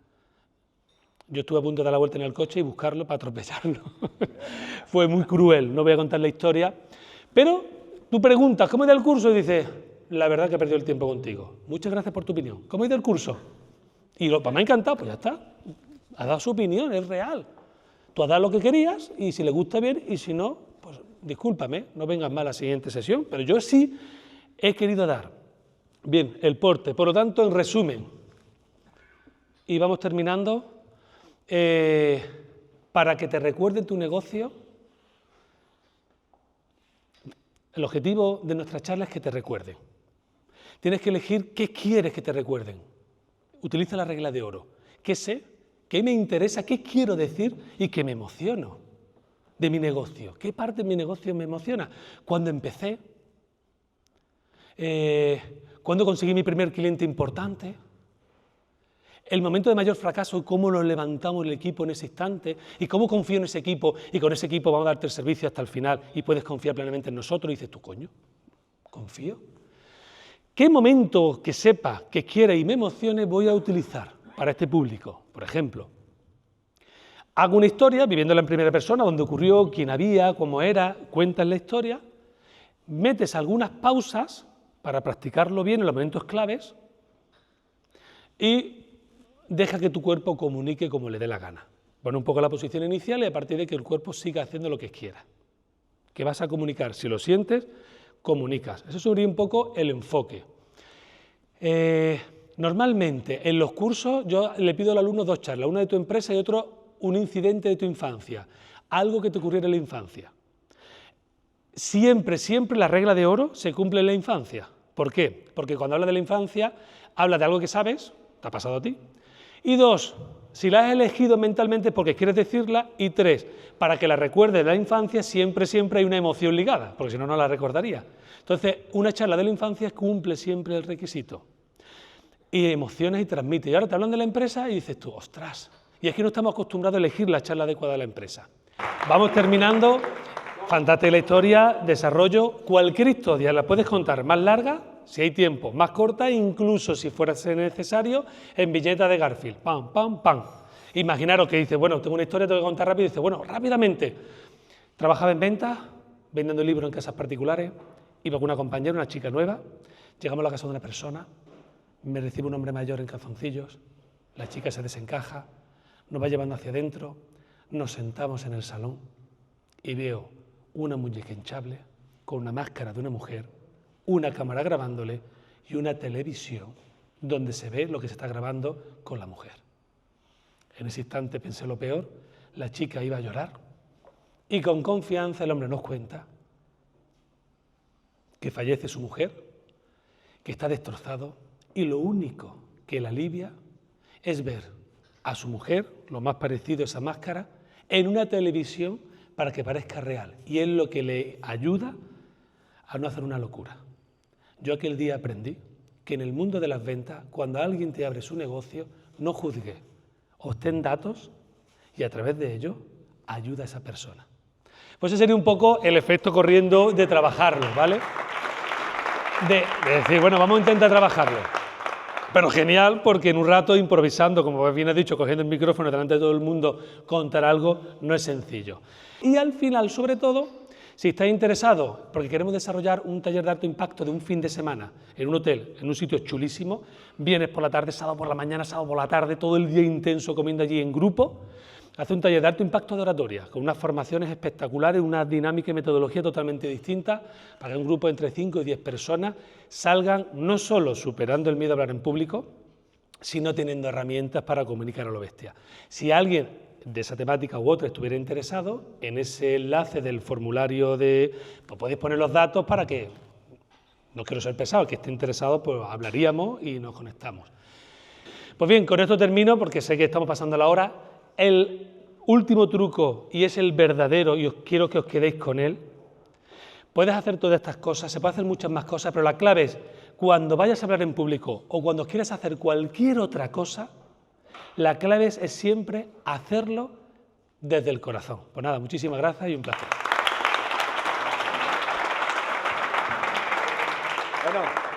Yo estuve a punto de dar la vuelta en el coche y buscarlo para atropellarlo. Fue muy cruel, no voy a contar la historia. Pero tú preguntas, ¿cómo ha ido el curso? Y dices, la verdad que he perdido el tiempo contigo. Muchas gracias por tu opinión. ¿Cómo ha ido el curso? Y me ha encantado, pues ya está. Ha dado su opinión, es real. Tú has dado lo que querías y si le gusta bien y si no, pues discúlpame, no vengas más a la siguiente sesión. Pero yo sí he querido dar. Bien, el porte. Por lo tanto, en resumen, y vamos terminando, para que te recuerde tu negocio, el objetivo de nuestra charla es que te recuerden. Tienes que elegir qué quieres que te recuerden. Utiliza la regla de oro. ¿Qué sé? ¿Qué me interesa? ¿Qué quiero decir? Y que me emociono de mi negocio. ¿Qué parte de mi negocio me emociona? Cuando empecé, cuando conseguí mi primer cliente importante, el momento de mayor fracaso, cómo nos levantamos el equipo en ese instante y cómo confío en ese equipo y con ese equipo vamos a darte el servicio hasta el final y puedes confiar plenamente en nosotros y dices, tú coño, confío. ¿Qué momento que sepa, que quiera y me emocione voy a utilizar para este público? Por ejemplo, hago una historia viviéndola en primera persona, donde ocurrió, quién había, cómo era, cuentas la historia, metes algunas pausas para practicarlo bien en los momentos claves y deja que tu cuerpo comunique como le dé la gana. Pon un poco la posición inicial y a partir de que el cuerpo siga haciendo lo que quiera. ¿Qué vas a comunicar? Si lo sientes, comunicas. Eso sería un poco el enfoque. Normalmente, en los cursos, yo le pido al alumno 2 charlas, una de tu empresa y otro un incidente de tu infancia, algo que te ocurriera en la infancia. Siempre, siempre la regla de oro se cumple en la infancia. ¿Por qué? Porque cuando habla de la infancia, habla de algo que sabes, te ha pasado a ti. Y 2, si la has elegido mentalmente porque quieres decirla. Y 3, para que la recuerdes de la infancia, siempre, siempre hay una emoción ligada, porque si no, no la recordaría. Entonces, una charla de la infancia cumple siempre el requisito. Y emociones y transmite. Y ahora te hablan de la empresa y dices tú, ostras, y es que no estamos acostumbrados a elegir la charla adecuada de la empresa. Vamos terminando. Fantástica la historia, desarrollo. Cualquier historia la puedes contar más larga, si hay tiempo, más corta, incluso si fuera necesario, en viñeta de Garfield. Pam, pam, pam. Imaginaros que dice, bueno, tengo una historia, tengo que contar rápido. Y dice, bueno, rápidamente. Trabajaba en ventas, vendiendo libros en casas particulares. Iba con una compañera, una chica nueva. Llegamos a la casa de una persona. Me recibe un hombre mayor en calzoncillos. La chica se desencaja. Nos va llevando hacia adentro. Nos sentamos en el salón y veo una muñeca hinchable con una máscara de una mujer, una cámara grabándole y una televisión donde se ve lo que se está grabando con la mujer. En ese instante pensé lo peor, la chica iba a llorar y con confianza el hombre nos cuenta que fallece su mujer, que está destrozado y lo único que le alivia es ver a su mujer, lo más parecido a esa máscara, en una televisión para que parezca real, y es lo que le ayuda a no hacer una locura. Yo aquel día aprendí que en el mundo de las ventas, cuando alguien te abre su negocio, no juzgue, obtén datos y a través de ello ayuda a esa persona. Pues ese sería un poco el efecto corriendo de trabajarlo, ¿vale? De decir, bueno, vamos a intentar trabajarlo. Pero genial, porque en un rato improvisando, como bien has dicho, cogiendo el micrófono delante de todo el mundo, contar algo no es sencillo. Y al final, sobre todo, si estáis interesados, porque queremos desarrollar un taller de alto impacto de un fin de semana en un hotel, en un sitio chulísimo, viernes por la tarde, sábado por la mañana, sábado por la tarde, todo el día intenso comiendo allí en grupo, hace un taller de alto impacto de oratoria, con unas formaciones espectaculares, una dinámica y metodología totalmente distinta, para que un grupo de entre 5 y 10 personas salgan no solo superando el miedo a hablar en público, sino teniendo herramientas para comunicar a lo bestia. Si alguien de esa temática u otra estuviera interesado, en ese enlace del formulario pues podéis poner los datos para que, no quiero ser pesado, el que esté interesado, pues hablaríamos y nos conectamos. Pues bien, con esto termino porque sé que estamos pasando la hora. El último truco, y es el verdadero, y quiero que os quedéis con él, puedes hacer todas estas cosas, se puede hacer muchas más cosas, pero la clave es, cuando vayas a hablar en público o cuando quieras hacer cualquier otra cosa, la clave es siempre hacerlo desde el corazón. Pues nada, muchísimas gracias y un placer. Bueno.